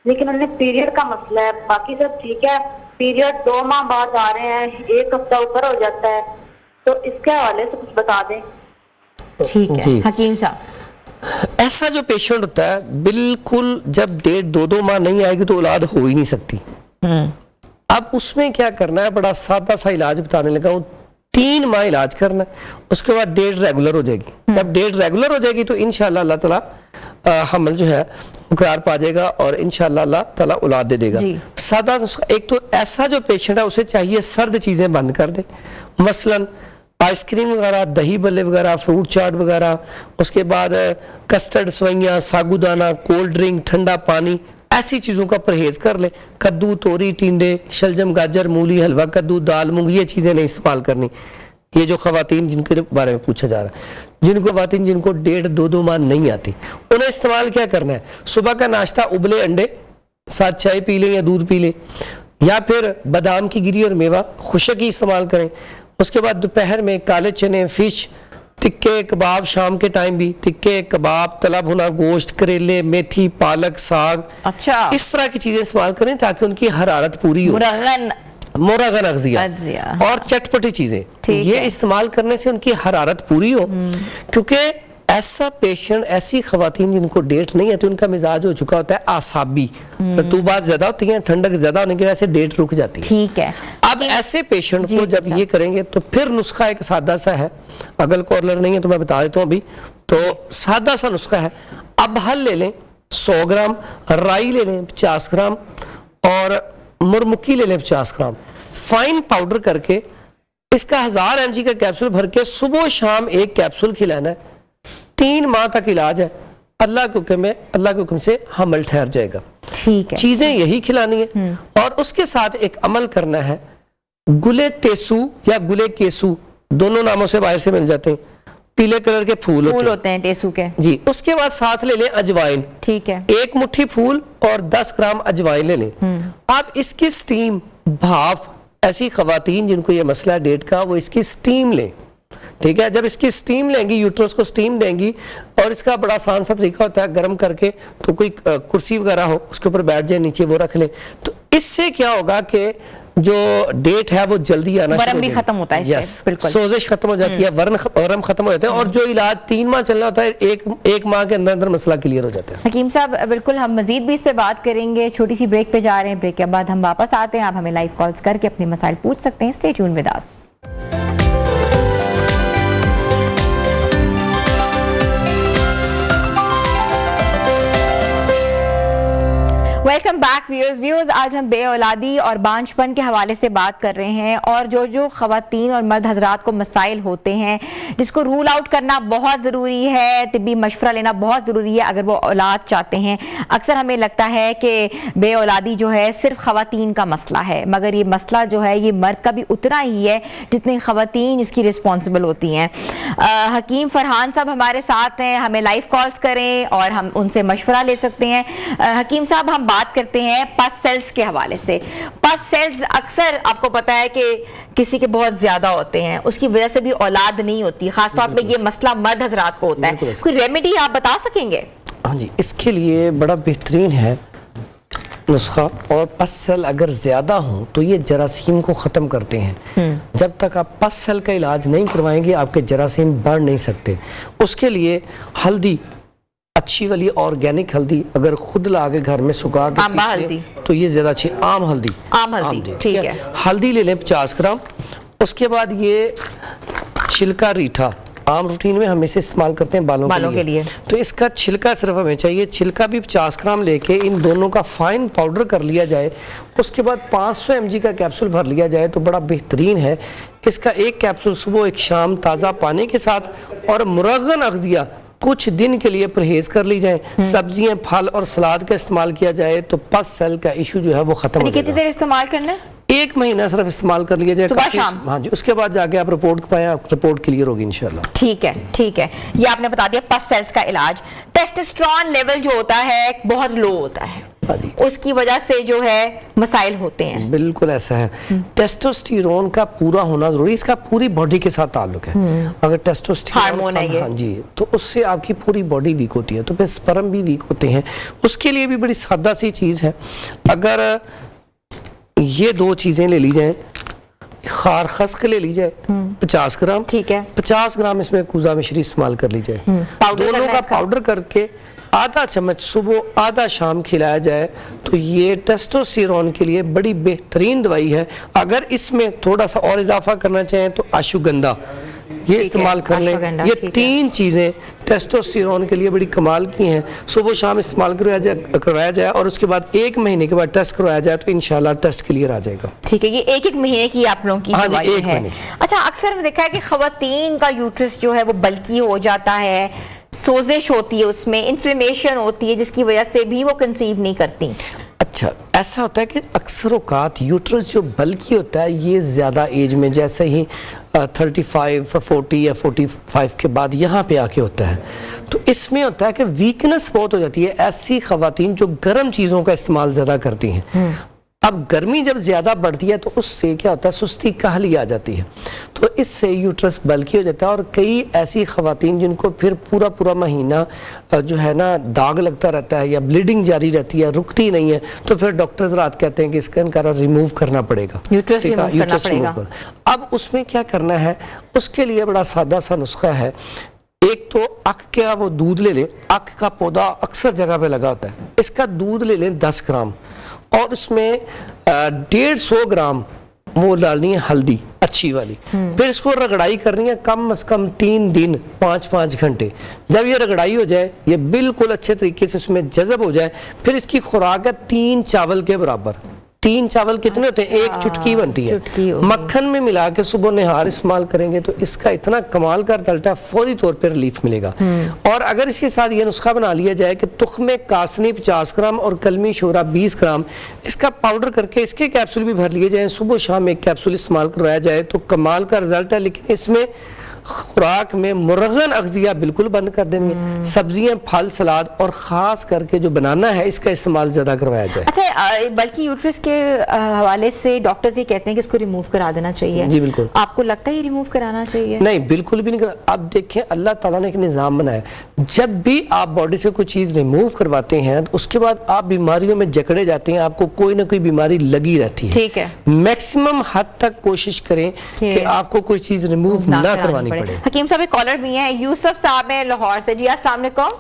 Speaker 6: لیکن انہیں پیریڈ کا مسئلہ ہے. باقی سب ٹھیک ہے, پیریڈ 2 ماہ بعد آ رہے ہیں, 1 ہفتہ اوپر ہو جاتا ہے, تو اس کے حوالے سے کچھ بتا دیں.
Speaker 1: ٹھیک ہے
Speaker 4: جی.
Speaker 1: حکیم صاحب.
Speaker 4: ایسا جو پیشنٹ ہوتا ہے بالکل جب ڈیٹ 2 ماہ نہیں آئے گی تو اولاد ہو ہی نہیں سکتی. اب اس میں کیا کرنا ہے, بڑا سادہ سا علاج بتانے لگا ہوں. 3 ماہ علاج کرنا ہے, اس کے بعد ڈیٹ ریگولر ہو جائے گی. جب ڈیٹ ریگولر ہو جائے گی تو انشاءاللہ اللہ تعالیٰ حمل جو ہے وہ قرار پا جائے گا اور انشاءاللہ اللہ تعالیٰ اولاد دے گا.
Speaker 1: جی.
Speaker 4: سادہ ایک تو ایسا جو پیشنٹ ہے اسے چاہیے سرد چیزیں بند کر دے, مثلاً آئس کریم وغیرہ, دہی بلے وغیرہ, فروٹ چاٹ وغیرہ, اس کے بعد کسٹرڈ سوئیاں, ساگو دانہ, کولڈ ڈرنک, ٹھنڈا پانی, ایسی چیزوں کا پرہیز کر لے. کدو, توری, ٹینڈے, شلجم, گاجر, مولی, حلوہ کدو, دال, مونگ, یہ چیزیں نہیں استعمال کرنی. یہ جو خواتین جن کے بارے میں پوچھا جا رہا ہے, جن کو ڈیٹ 2 ماہ نہیں آتی, انہیں استعمال کیا کرنا ہے, صبح کا ناشتہ ابلے انڈے ساتھ چائے پی لیں یا دودھ پی لیں, یا پھر بادام کی گری اور میوہ خشک ہی استعمال کریں. اس کے بعد دوپہر میں کالے چنے, فش, تکے کباب, شام کے ٹائم بھی تکے کباب, تلا بھنا گوشت, کریلے, میتھی, پالک, ساگ,
Speaker 1: اچھا
Speaker 4: اس طرح کی چیزیں استعمال کریں تاکہ ان کی حرارت پوری ہو. مرغن اغذیہ اور چٹپٹی چیزیں یہ استعمال کرنے سے ان کی حرارت پوری ہو. کیونکہ ایسا پیشنٹ, ایسی خواتین جن کو ڈیٹ نہیں آتی, ان کا مزاج ہو چکا ہوتا ہے اعصابی, رطوبات زیادہ ہوتی ہیں, ٹھنڈک زیادہ ہونے کی وجہ سے ڈیٹ رک جاتی ہے.
Speaker 1: ٹھیک ہے.
Speaker 4: اب ایسے پیشنٹ کو جب یہ کریں گے تو پھر نسخہ ایک سادہ سا ہے, اگر کارلر نہیں ہے تو میں بتا دیتا ہوں ابھی. تو سادہ سا نسخہ ہے, اب ہل لے لیں 100 گرام, رائی لے لیں 50 گرام, اور مرمکی لے لیں 50 گرام, فائن پاؤڈر کر کے اس کا 1000 mg کا کیپسول بھر کے صبح و شام ایک کیپسول کھلانا ہے. 3 ماہ تک علاج ہے, اللہ کے حکم سے حمل ٹھہر جائے گا.
Speaker 1: ٹھیک ہے.
Speaker 4: چیزیں یہی کھلانی ہے. اور اس کے ساتھ ایک عمل کرنا ہے, گلے ٹیسو یا گلے کیسو, دونوں ناموں سے باہر سے مل جاتے ہیں, پیلے کلر کے پھول
Speaker 1: ہوتے ہیں ٹیسو کے.
Speaker 4: جی. اس کے بعد ساتھ لے لیں اجوائن.
Speaker 1: ٹھیک ہے.
Speaker 4: 1 مٹھی پھول اور 10 گرام اجوائن لے لیں. آپ اس کی سٹیم, بھاپ, ایسی خواتین جن کو یہ مسئلہ ہے ڈیٹ کا, وہ اس کی سٹیم لیں. ٹھیک ہے. جب اس کی سٹیم لیں گی, یوٹرس کو سٹیم دیں گی, اور اس کا بڑا آسان سا طریقہ ہوتا ہے, گرم کر کے تو کوئی کرسی وغیرہ ہو اس کے اوپر بیٹھ جائے, نیچے وہ رکھ لیں. تو اس سے کیا ہوگا کہ جو ڈیٹ ہے وہ جلدی آنا شروع
Speaker 1: ورم بھی ختم ہوتا ہے اس سے. بالکل
Speaker 4: سوزش ختم ہو جاتی ہے, ورم ختم ہو جاتے ہیں, اور جو علاج 3 ماہ چلنا ہوتا ہے ایک ماہ کے اندر مسئلہ کلیئر ہو جاتا ہے.
Speaker 1: حکیم صاحب بالکل ہم مزید بھی اس پہ بات کریں گے. چھوٹی سی بریک پہ جا رہے ہیں, بریک کے بعد ہم واپس آتے ہیں. آپ ہمیں لائیو کالز کر کے اپنے مسائل پوچھ سکتے ہیں. Stay tune with us. Welcome back viewers. آج ہم بے اولادی اور بانجھ پن کے حوالے سے بات کر رہے ہیں, اور جو خواتین اور مرد حضرات کو مسائل ہوتے ہیں جس کو رول آؤٹ کرنا بہت ضروری ہے, طبی مشورہ لینا بہت ضروری ہے اگر وہ اولاد چاہتے ہیں. اکثر ہمیں لگتا ہے کہ بے اولادی جو ہے صرف خواتین کا مسئلہ ہے, مگر یہ مسئلہ جو ہے یہ مرد کا بھی اتنا ہی ہے جتنی خواتین اس کی رسپانسبل ہوتی ہیں. حکیم فرحان صاحب ہمارے ساتھ ہیں, ہمیں لائیو کالز کریں اور ہم ان سے مشورہ لے سکتے ہیں. حکیم صاحب ہم بات کرتے ہیں پس سیلز کے حوالے سے. پس سیلز اکثر آپ کو پتا ہے کہ کسی کے بہت زیادہ ہوتے ہیں, اس کی وجہ سے بھی اولاد نہیں ہوتی, خاص طور پہ یہ مسئلہ مرد حضرات کو ہوتا ہے. کوئی ریمیڈی آپ بتا سکیں گے؟
Speaker 4: ہاں جی, اس کے لیے بڑا بہترین ہے نسخہ, اور پس سیل اگر زیادہ ہوں تو یہ جراثیم کو ختم کرتے ہیں. جب تک آپ پس سیل کا علاج نہیں کروائیں گے آپ کے جراثیم بڑھ نہیں سکتے. اس کے لیے ہلدی, اچھی والی آرگینک ہلدی, اگر خود لا کے گھر میں سکھا کے پیسیں تو یہ زیادہ اچھی. عام ہلدی ٹھیک ہے. ہلدی لے لیں 50 گرام. اس کے بعد یہ چھلکا ریٹھا, عام روٹین میں ہم اسے استعمال کرتے ہیں بالوں کے لیے, تو اس کا چھلکا صرف ہمیں چاہیے. چھلکا بھی 50 گرام لے کے ان دونوں کا فائن پاؤڈر کر لیا جائے. اس کے بعد 500 mg کا کیپسول بھر لیا جائے تو بڑا بہترین ہے. اس کا ایک کیپسول صبح ایک شام تازہ پانی کے ساتھ, اور مرغن اغذیہ کچھ دن کے لیے پرہیز کر لی جائیں. سبزیاں, پھل اور سلاد کا استعمال کیا جائے تو پس سیل کا ایشو جو ہے وہ ختم ہو جائے گا.
Speaker 1: کتنی دیر استعمال کرنا ہے؟
Speaker 4: 1 مہینہ صرف استعمال کر لیا جائے
Speaker 1: صبح شام.
Speaker 4: ہاں جی, اس کے بعد جا کے آپ رپورٹ پائیں, آپ رپورٹ کلیئر ہوگی انشاءاللہ.
Speaker 1: ٹھیک ہے. یہ آپ نے بتا دیا پس سیلز کا علاج. ٹیسٹسٹرون لیول جو ہوتا ہے بہت لو ہوتا ہے, اس کی وجہ سے جو ہے مسائل ہوتے ہیں.
Speaker 4: بالکل ایسا ہے. ٹیسٹوسٹیرون کا پورا ہونا ضروری, اس کا پوری باڈی کے ساتھ تعلق ہے. اگر ٹیسٹوسٹیرون
Speaker 1: ہارمون ہے یہ,
Speaker 4: ہاں جی, تو اس سے آپ کی پوری باڈی ویک ہوتی ہے, تو پھر سپرم بھی ویک ہوتے ہیں. اس کے لیے بھی بڑی سادہ سی چیز ہے. اگر یہ 2 چیزیں لے لی جائیں, خار خسک لے لی جائے 50 گرام،
Speaker 1: ٹھیک ہے،
Speaker 4: 50 گرام اس میں کوزہ مشری استعمال کر لی جائے، دونوں کا پاؤڈر کر کے آدھا چمچ صبح آدھا شام کھلایا جائے تو یہ ٹیسٹوسٹیرون کے لیے بڑی بہترین دوائی ہے۔ اگر اس میں تھوڑا سا اور اضافہ کرنا چاہیں تو اشوگندھا یہ استعمال کر لیں، یہ 3 چیزیں ٹیسٹوسٹیرون کے لیے بڑی کمال کی ہیں، صبح شام استعمال کروایا جائے اور اس کے بعد 1 مہینے کے بعد ٹیسٹ کروایا جائے تو انشاءاللہ ٹیسٹ کلیئر آ جائے گا۔
Speaker 1: ٹھیک ہے، یہ ایک مہینے کی آپ لوگوں کی دوائی ہے۔ اچھا، اکثر میں دیکھا ہے کہ خواتین کا یوٹرس جو ہے وہ بلکی ہو جاتا ہے، سوزش ہوتی ہے، اس میں انفلیمیشن ہوتی ہے، جس کی وجہ سے بھی وہ کنسیو نہیں کرتی۔
Speaker 4: اچھا، ایسا ہوتا ہے کہ اکثر اوقات یوٹرس جو بلکی ہوتا ہے یہ زیادہ ایج میں جیسے ہی 35 40 یا 45 کے بعد یہاں پہ آ کے ہوتا ہے، تو اس میں ہوتا ہے کہ ویکنس بہت ہو جاتی ہے۔ ایسی خواتین جو گرم چیزوں کا استعمال زیادہ کرتی ہیں، اب گرمی جب زیادہ بڑھتی ہے تو اس سے کیا ہوتا ہے سستی کاہلی آ جاتی ہے، تو اس سے یوٹرس بلکی ہو جاتا ہے، اور کئی ایسی خواتین جن کو پھر پورا مہینہ جو ہے نا داغ لگتا رہتا ہے یا بلیڈنگ جاری رہتی ہے، رکتی نہیں ہے، تو پھر ڈاکٹرز رات کہتے ہیں کہ اس کا انکارا ریموو کرنا پڑے گا،
Speaker 1: یوٹرس ریموو کرنا پڑے گا۔
Speaker 4: اب اس میں کیا کرنا ہے، اس کے لیے بڑا سادہ سا نسخہ ہے۔ ایک تو اک کا وہ دودھ لے لیں، اک کا پودا اکثر جگہ پہ لگا ہوتا ہے، اس کا دودھ لے لیں 10 گرام، اور اس میں 150 گرام وہ ڈالنی ہے ہلدی اچھی والی، پھر اس کو رگڑائی کرنی ہے کم از کم 3 دن 5 گھنٹے۔ جب یہ رگڑائی ہو جائے، یہ بالکل اچھے طریقے سے اس میں جذب ہو جائے، پھر اس کی خوراک ہے 3 چاول کے برابر۔ 3 چاول کتنے ہوتے ہیں؟ 1 چٹکی بنتی ہے، مکھن میں ملا کے صبح نہار استعمال کریں گے تو اس کا اتنا کمال کا رزلٹ ہے، فوری طور پر ریلیف ملے گا۔ اور اگر اس کے ساتھ یہ نسخہ بنا لیا جائے کہ تخم کاسنی 50 گرام اور کلمی شورا 20 گرام اس کا پاؤڈر کر کے اس کے کیپسول بھی بھر لیے جائیں، صبح شام 1 کیپسول استعمال کروایا جائے تو کمال کا رزلٹ ہے۔ لیکن اس میں خوراک میں مرغن اغذیہ بالکل بند کر دیں گے، سبزیاں، پھل، سلاد اور خاص کر کے جو بنانا ہے اس کا استعمال زیادہ کروایا جائے۔
Speaker 1: اچھا، بلکہ یوٹرس کے حوالے سے ڈاکٹرز یہ کہتے ہیں کہ اس کو ریموو کرا دینا چاہیے،
Speaker 4: جی بالکل۔
Speaker 1: آپ کو لگتا ہے یہ ریموو کرانا چاہیے؟
Speaker 4: نہیں، بالکل بھی نہیں کرنا۔ اب دیکھیں اللہ تعالیٰ نے ایک نظام بنایا، جب بھی آپ باڈی سے کوئی چیز ریموو کرواتے ہیں تو اس کے بعد آپ بیماریوں میں جکڑے جاتے ہیں، آپ کو کوئی نہ کوئی بیماری لگی رہتی ہے۔
Speaker 1: ٹھیک ہے،
Speaker 4: میکسیمم حد تک کوشش کریں کہ آپ کو کوئی چیز ریموو نہ کروانی پڑے۔
Speaker 1: حکیم صاحب ایک کالر بھی ہیں، یوسف صاحب ہیں لاہور سے۔ جی السلام علیکم۔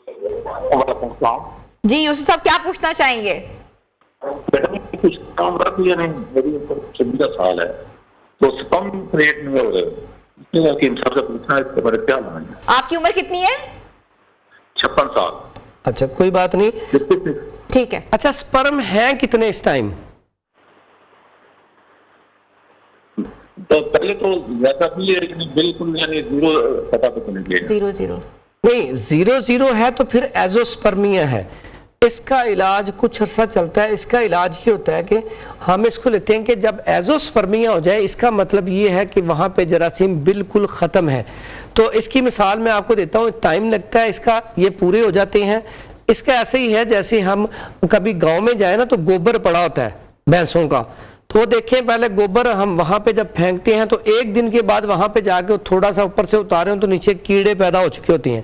Speaker 7: وعلیکم السلام۔
Speaker 1: جی یوسف صاحب کیا پوچھنا چاہیں گے؟
Speaker 7: بیٹا میں کچھ کام رکھ لیا نہیں، میری عمر 26 سال ہے تو سپم ریٹ میں ہو گئے، اس لیے حکیم صاحب سے پوچھنا ہے اس کے بارے کیا لائیں گے؟
Speaker 1: آپ کی عمر کتنی ہے؟
Speaker 7: 56 سال۔
Speaker 4: اچھا کوئی بات نہیں،
Speaker 1: ٹھیک ہے۔
Speaker 4: اچھا سپرم ہیں کتنے اس ٹائم؟
Speaker 7: تو پہلے تو زیادہ بھی ہے لیکن بالکل یعنی 0 پتہ تو نہیں گیا۔
Speaker 1: 0
Speaker 4: نہیں 0 ہے تو پھر ایزوسپرمیا ہے، اس کا علاج کچھ عرصہ چلتا ہے۔ اس کا علاج یہ ہوتا ہے کہ ہم اس کو لیتے ہیں کہ جب ایزوسپرمیا ہو جائے اس کا مطلب یہ ہے کہ وہاں پہ جراثیم بالکل ختم ہے۔ تو اس کی مثال میں آپ کو دیتا ہوں، ٹائم لگتا ہے اس کا، یہ پورے ہو جاتے ہیں۔ اس کا ایسے ہی ہے جیسے ہم کبھی گاؤں میں جائیں نا تو گوبر پڑا ہوتا ہے بھینسوں کا، تو دیکھیں پہلے گوبر ہم وہاں پہ جب پھینکتے ہیں تو 1 دن کے بعد وہاں پہ جا کے تھوڑا سا اوپر سے اتارے ہوں تو نیچے کیڑے پیدا ہو چکے ہوتے ہیں۔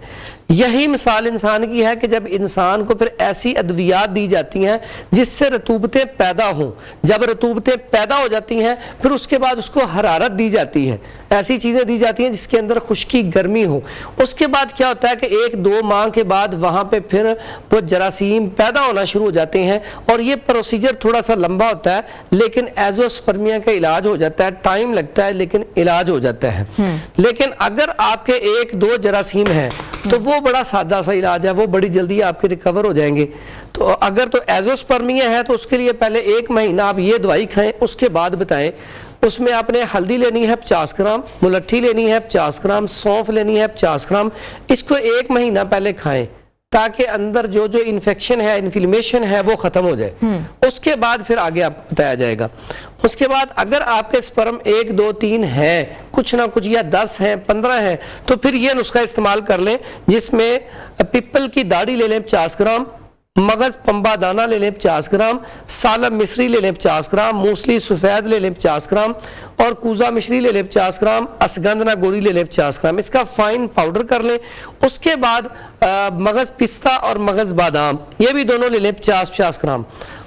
Speaker 4: یہی مثال انسان کی ہے کہ جب انسان کو پھر ایسی ادویات دی جاتی ہیں جس سے رطوبتیں پیدا ہوں، جب رطوبتیں پیدا ہو جاتی ہیں پھر اس کے بعد اس کو حرارت دی جاتی ہے، ایسی چیزیں دی جاتی ہیں جس کے اندر خشکی گرمی ہو، اس کے بعد کیا ہوتا ہے کہ 1-2 ماہ کے بعد وہاں پہ پھر وہ جراثیم پیدا ہونا شروع ہو جاتے ہیں، اور یہ پروسیجر تھوڑا سا لمبا ہوتا ہے لیکن ایزوسپرمیا کا علاج ہو جاتا ہے، ٹائم لگتا ہے لیکن علاج ہو جاتا ہے۔ لیکن اگر آپ کے 1-2 جراثیم ہیں تو وہ بڑا سادہ سا علاج ہے، وہ بڑی جلدی آپ کے ریکور ہو جائیں گے۔ تو اگر تو ایزوسپرمیا ہے تو اس کے لیے پہلے 1 مہینہ آپ یہ دوائی کھائیں، اس کے بعد بتائیں اس میں آپ نے ہلدی لینی ہے 50 گرام، ملٹھی لینی ہے 50 گرام، سونف لینی ہے 50 گرام، اس کو 1 مہینہ پہلے کھائیں تاکہ اندر جو انفیکشن ہے، انفلیمیشن ہے وہ ختم ہو جائے۔ اس کے بعد پھر آگے آپ کو بتایا جائے گا۔ اس کے بعد اگر آپ کے سپرم 1 2 3 ہے کچھ نہ کچھ، یا 10 ہیں 15 ہیں، تو پھر یہ نسخہ استعمال کر لیں جس میں پیپل کی داڑھی لے لیں 50 گرام، مغز پمبا دانہ لے لیں 50 گرام، سالب مصری لے لیں 50 گرام، موسلی سفید لے لیں 50 گرام، اور کوزہ مشری لے لیں 50 گرام، اسگندنا گوری لے لیں 50 گرام، اس کا فائن پاؤڈر کر لیں۔ اس کے بعد مغز پستہ اور مغز بادام یہ بھی دونوں لے لیں 50 گرام۔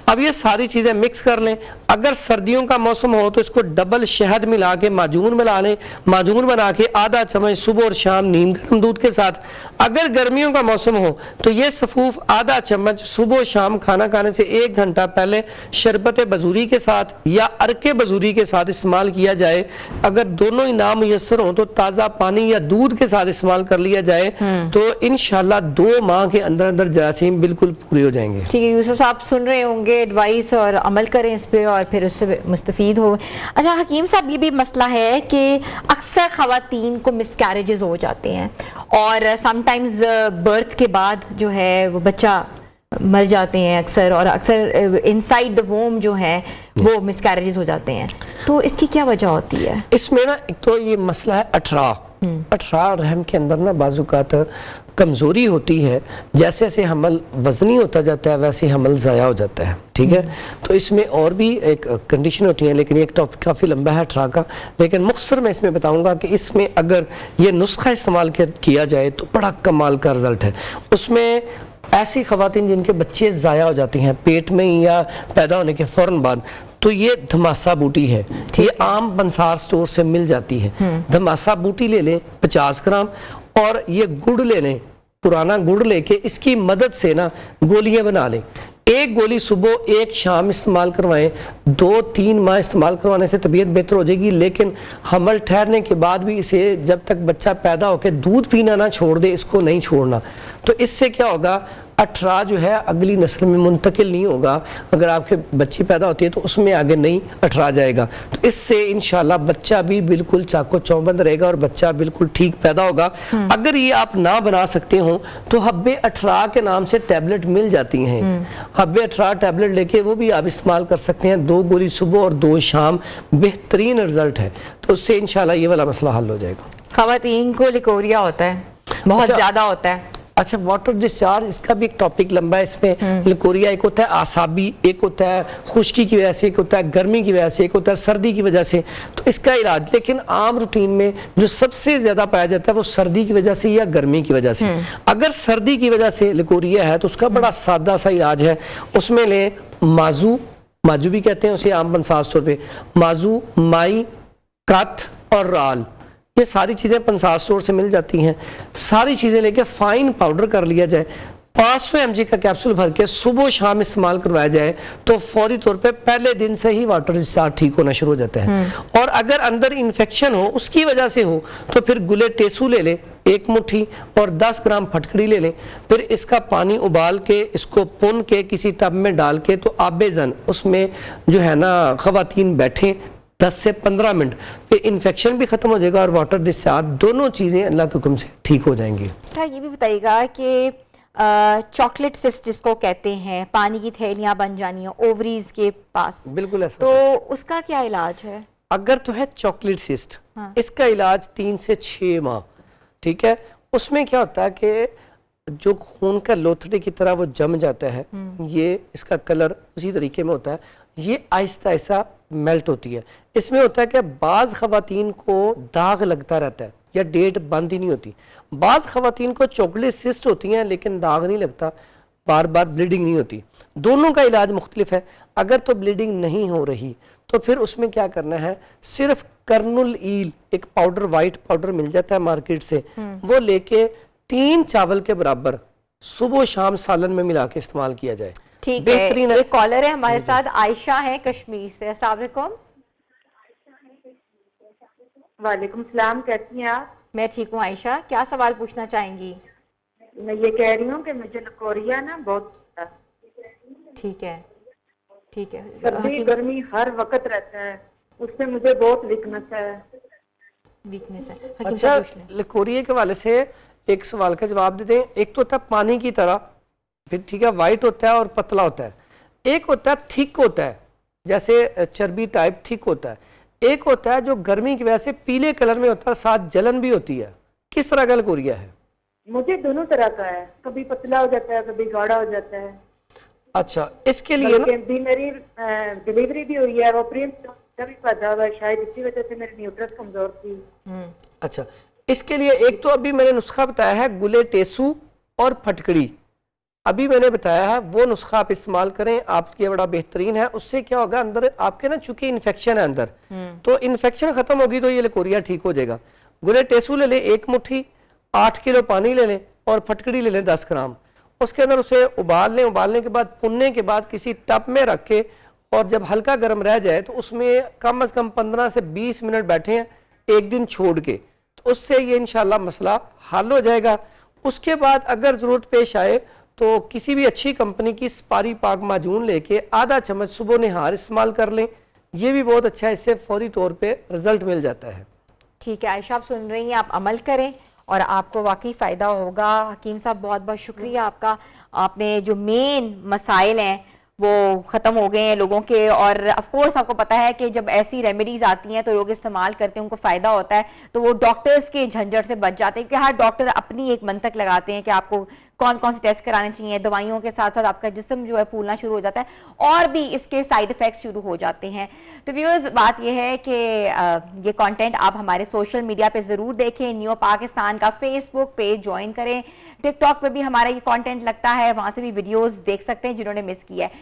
Speaker 4: اب یہ ساری چیزیں مکس کر لیں، اگر سردیوں کا موسم ہو تو اس کو ڈبل شہد ملا کے معجون ملا لیں, معجون بنا کے آدھا چمچ صبح اور شام نیم گرم دودھ کے ساتھ. اگر گرمیوں کا موسم ہو تو یہ سفوف آدھا چمچ صبح و شام کھانا کھانے سے 1 گھنٹہ پہلے شربت بزوری کے ساتھ یا عرق بزوری کے ساتھ استعمال کیا جائے. اگر دونوں ہی نامیسر ہوں تو تازہ پانی یا دودھ کے ساتھ استعمال کر لیا جائے تو انشاءاللہ 2 ماہ کے اندر اندر جراثیم بالکل پورے ہو جائیں گے.
Speaker 1: ٹھیک ہے یوسف صاحب سن رہے ہوں گے ایڈوائس اور عمل کریں اس پہ اور پھر اس سے مستفید ہو. اچھا حکیم صاحب یہ بھی مسئلہ ہے کہ اکثر خواتین کو مس کیریجز ہو جاتے ہیں اور سم ٹائمز برتھ کے بعد جو ہے وہ بچہ مر جاتے ہیں اکثر, اور اکثر انسائڈ دا ووم جو ہے وہ مس کیریجز ہو جاتے ہیں, تو اس کی کیا وجہ ہوتی ہے؟
Speaker 4: اس میں نا ایک تو یہ مسئلہ ہے اٹھرا رحم کے اندر نا بعض اوقات کمزوری ہوتی ہے, جیسے جیسے حمل وزنی ہوتا جاتا ہے ویسے حمل ضائع ہو جاتا ہے. ٹھیک ہے, تو اس میں اور بھی ایک کنڈیشن ہوتی ہے, لیکن ایک ٹاپک کافی لمبا ہے اٹھرا کا, لیکن مختصر میں اس میں بتاؤں گا کہ اس میں اگر یہ نسخہ استعمال کیا جائے تو بڑا کمال کا رزلٹ ہے. اس میں ایسی خواتین جن کے بچے ضائع ہو جاتے ہیں پیٹ میں یا پیدا ہونے کے فوراً بعد, تو یہ دھماسا بوٹی ہے, یہ عام بنسار سٹور سے مل جاتی ہے. دھماسا بوٹی لے لیں 50 گرام, اور یہ گڑ لے لیں, پرانا گڑ لے کے اس کی مدد سے نا گولیاں بنا لیں. 1 گولی صبح 1 شام استعمال کروائیں. 2-3 ماہ استعمال کروانے سے طبیعت بہتر ہو جائے گی, لیکن حمل ٹھہرنے کے بعد بھی اسے جب تک بچہ پیدا ہو کے دودھ پینا نہ چھوڑ دے, اس کو نہیں چھوڑنا. تو اس سے کیا ہوگا, اٹھرا جو ہے اگلی نسل میں منتقل نہیں ہوگا. اگر آپ کے بچی پیدا ہوتی ہے تو اس میں آگے نہیں اٹھرا جائے گا, تو اس سے انشاءاللہ بچہ بھی بالکل چاق و چوبند رہے گا اور بچہ بالکل ٹھیک پیدا ہوگا. اگر یہ آپ نہ بنا سکتے ہوں تو حب اٹھرا کے نام سے ٹیبلٹ مل جاتی ہیں. حب اٹھرا ٹیبلٹ لے کے وہ بھی آپ استعمال کر سکتے ہیں, 2 گولی صبح اور 2 شام, بہترین رزلٹ ہے. تو اس سے انشاءاللہ یہ والا مسئلہ حل ہو جائے گا.
Speaker 1: خواتین کو لیکوریا ہوتا ہے, بہت زیادہ ہوتا ہے.
Speaker 4: اچھا واٹر ڈسچارج, اس کا بھی ایک ٹاپک لمبا ہے. اس میں لیکوریا ایک ہوتا ہے آسابی, ایک ہوتا ہے خشکی کی وجہ سے, ایک ہوتا ہے گرمی کی وجہ سے, ایک ہوتا ہے سردی کی وجہ سے. تو اس کا علاج لیکن عام روٹین میں جو سب سے زیادہ پایا جاتا ہے وہ سردی کی وجہ سے یا گرمی کی وجہ سے. اگر سردی کی وجہ سے لیکوریا ہے تو اس کا بڑا سادہ سا علاج ہے. اس میں لیں ماجو بھی کہتے ہیں اسے عام بنساز طور پہ, ماجو, مائی, کت اور رال, یہ ساری چیزیں پنساز سٹور سے مل جاتی ہیں. ساری چیزیں لے کے فائن پاؤڈر کر لیا جائے, 500 mg کا کیپسول بھر کے صبح و شام استعمال کروایا جائے تو فوری طور پہ پہلے دن سے ہی واٹر ڈسچارج ٹھیک ہونا شروع ہو جاتا ہے. اور اگر اندر انفیکشن ہو اس کی وجہ سے ہو تو پھر گلے ٹیسو لے لیں 1 مٹھی اور 10 گرام پھٹکڑی لے لیں. پھر اس کا پانی ابال کے اس کو پن کے کسی ٹب میں ڈال کے تو آب زن اس میں جو ہے نا خواتین بیٹھیں 10 سے 15 منٹ, پھر انفیکشن بھی ختم ہو جائے گا اور واٹر ڈسچارج, دونوں چیزیں اللہ کے حکم سے ٹھیک ہو جائیں گی.
Speaker 1: یہ بھی بتائیے گا کہ چاکلیٹ سسٹ جس کو کہتے ہیں, پانی کی تھیلیاں بن جانی ہیں اووریز کے پاس,
Speaker 4: بالکل ایسا,
Speaker 1: تو اس کا کیا علاج ہے؟
Speaker 4: اگر تو ہے چاکلیٹ سسٹ, اس کا علاج 3 سے 6 ماہ. ٹھیک ہے, اس میں کیا ہوتا ہے کہ جو خون کا لوتھڑے کی طرح وہ جم جاتا ہے, یہ اس کا کلر اسی طریقے میں ہوتا ہے, یہ آہستہ آہستہ میلٹ ہوتی ہے. اس میں ہوتا ہے کہ بعض خواتین کو داغ لگتا رہتا ہے یا ڈیٹ بند ہی نہیں ہوتی, بعض خواتین کو چاکلیٹ سسٹ ہوتی ہیں لیکن داغ نہیں لگتا, بار بار بلیڈنگ نہیں ہوتی. دونوں کا علاج مختلف ہے. اگر تو بلیڈنگ نہیں ہو رہی تو پھر اس میں کیا کرنا ہے, صرف کرنل ایل, ایک پاؤڈر وائٹ پاؤڈر مل جاتا ہے مارکیٹ سے, وہ لے کے 3 چاول کے برابر صبح و شام سالن میں ملا کے استعمال کیا جائے.
Speaker 1: ٹھیک ہے, ایک کالر ہے ہمارے ساتھ, عائشہ ہے کشمیر سے. السلام علیکم.
Speaker 6: وعلیکم السلام, کیسی ہیں آپ؟
Speaker 1: میں ٹھیک ہوں عائشہ, کیا سوال پوچھنا چاہیں گی؟
Speaker 6: میں یہ کہہ رہی ہوں کہ مجھے لیکوریا نا بہت,
Speaker 1: ٹھیک ہے ٹھیک ہے,
Speaker 6: سردی گرمی ہر وقت رہتا ہے, اس سے مجھے بہت ویکنس ہے.
Speaker 1: ویکنس ہے.
Speaker 4: اچھا لیکوریا کے والے سے ایک سوال کا جواب دے دیں. ایک تو ہوتا ہے پانی کی طرح, پھر ٹھیک ہے وائٹ ہوتا ہے اور پتلا ہوتا ہے. ایک ہوتا ہے تھک ہوتا ہے جیسے چربی ٹائپ تھک ہوتا ہے. ایک ہوتا ہے جو گرمی کی وجہ سے پیلے کلر میں ہوتا ہے, ساتھ جلن بھی ہوتی ہے. کس طرح کا لیکوریا ہے؟
Speaker 6: مجھے دونوں طرح کا ہے, کبھی پتلا ہو جاتا ہے کبھی گاڑھا ہو جاتا ہے.
Speaker 4: اچھا اس کے لیے
Speaker 6: میری ڈیلیوری بھی ہوئی ہے, وہ بھی پیدا ہوا ہے, شاید اسی وجہ سے میری نیوٹرس کمزور تھی.
Speaker 4: اچھا اس کے لیے ایک تو ابھی میں نے نسخہ بتایا ہے گلے ٹیسو اور پھٹکڑی, ابھی میں نے بتایا ہے وہ نسخہ آپ استعمال کریں, آپ کے بڑا بہترین ہے. اس سے کیا ہوگا, اندر آپ کے نا چونکہ انفیکشن ہے اندر, تو انفیکشن ختم ہوگی تو یہ لیکوریا ٹھیک ہو جائے گا. گلے ٹیسو لے لیں 1 مٹھی, 8 کلو پانی لے لیں اور پھٹکڑی لے لیں 10 گرام. اس کے اندر اسے ابال لیں. ابالنے کے بعد پننے کے بعد کسی ٹب میں رکھ کے, اور جب ہلکا گرم رہ جائے تو اس میں کم از کم 15 سے 20 منٹ بیٹھے ہیں 1 دن چھوڑ کے, تو اس سے یہ انشاءاللہ مسئلہ حل ہو جائے گا. اس کے بعد اگر ضرورت پیش آئے تو کسی بھی اچھی کمپنی کی سپاری پاک معجون لے کے آدھا چمچ صبح نہار استعمال کر لیں, یہ بھی بہت اچھا ہے, اس سے فوری طور پہ رزلٹ مل جاتا ہے.
Speaker 1: ٹھیک ہے عائشہ, آپ سن رہی ہیں, آپ عمل کریں اور آپ کو واقعی فائدہ ہوگا. حکیم صاحب بہت بہت شکریہ آپ کا, آپ نے جو مین مسائل ہیں وہ ختم ہو گئے ہیں لوگوں کے. اور آف کورس آپ کو پتہ ہے کہ جب ایسی ریمیڈیز آتی ہیں تو لوگ استعمال کرتے ہیں, ان کو فائدہ ہوتا ہے, تو وہ ڈاکٹرز کے جھنجھٹ سے بچ جاتے ہیں, کیونکہ ہر ڈاکٹر اپنی ایک منطق لگاتے ہیں کہ آپ کو کون کون سے ٹیسٹ کرانے چاہیے. دوائیوں کے ساتھ ساتھ آپ کا جسم جو ہے پھولنا شروع ہو جاتا ہے اور بھی اس کے سائیڈ ایفیکٹس شروع ہو جاتے ہیں. تو ویورز بات یہ ہے کہ یہ کانٹینٹ آپ ہمارے سوشل میڈیا پہ ضرور دیکھیں. نیو پاکستان کا فیس بک پیج جوائن کریں. ٹک ٹاک پہ بھی ہمارا یہ کانٹینٹ لگتا ہے, وہاں سے بھی ویڈیوز دیکھ سکتے ہیں جنہوں نے مس کیا ہے.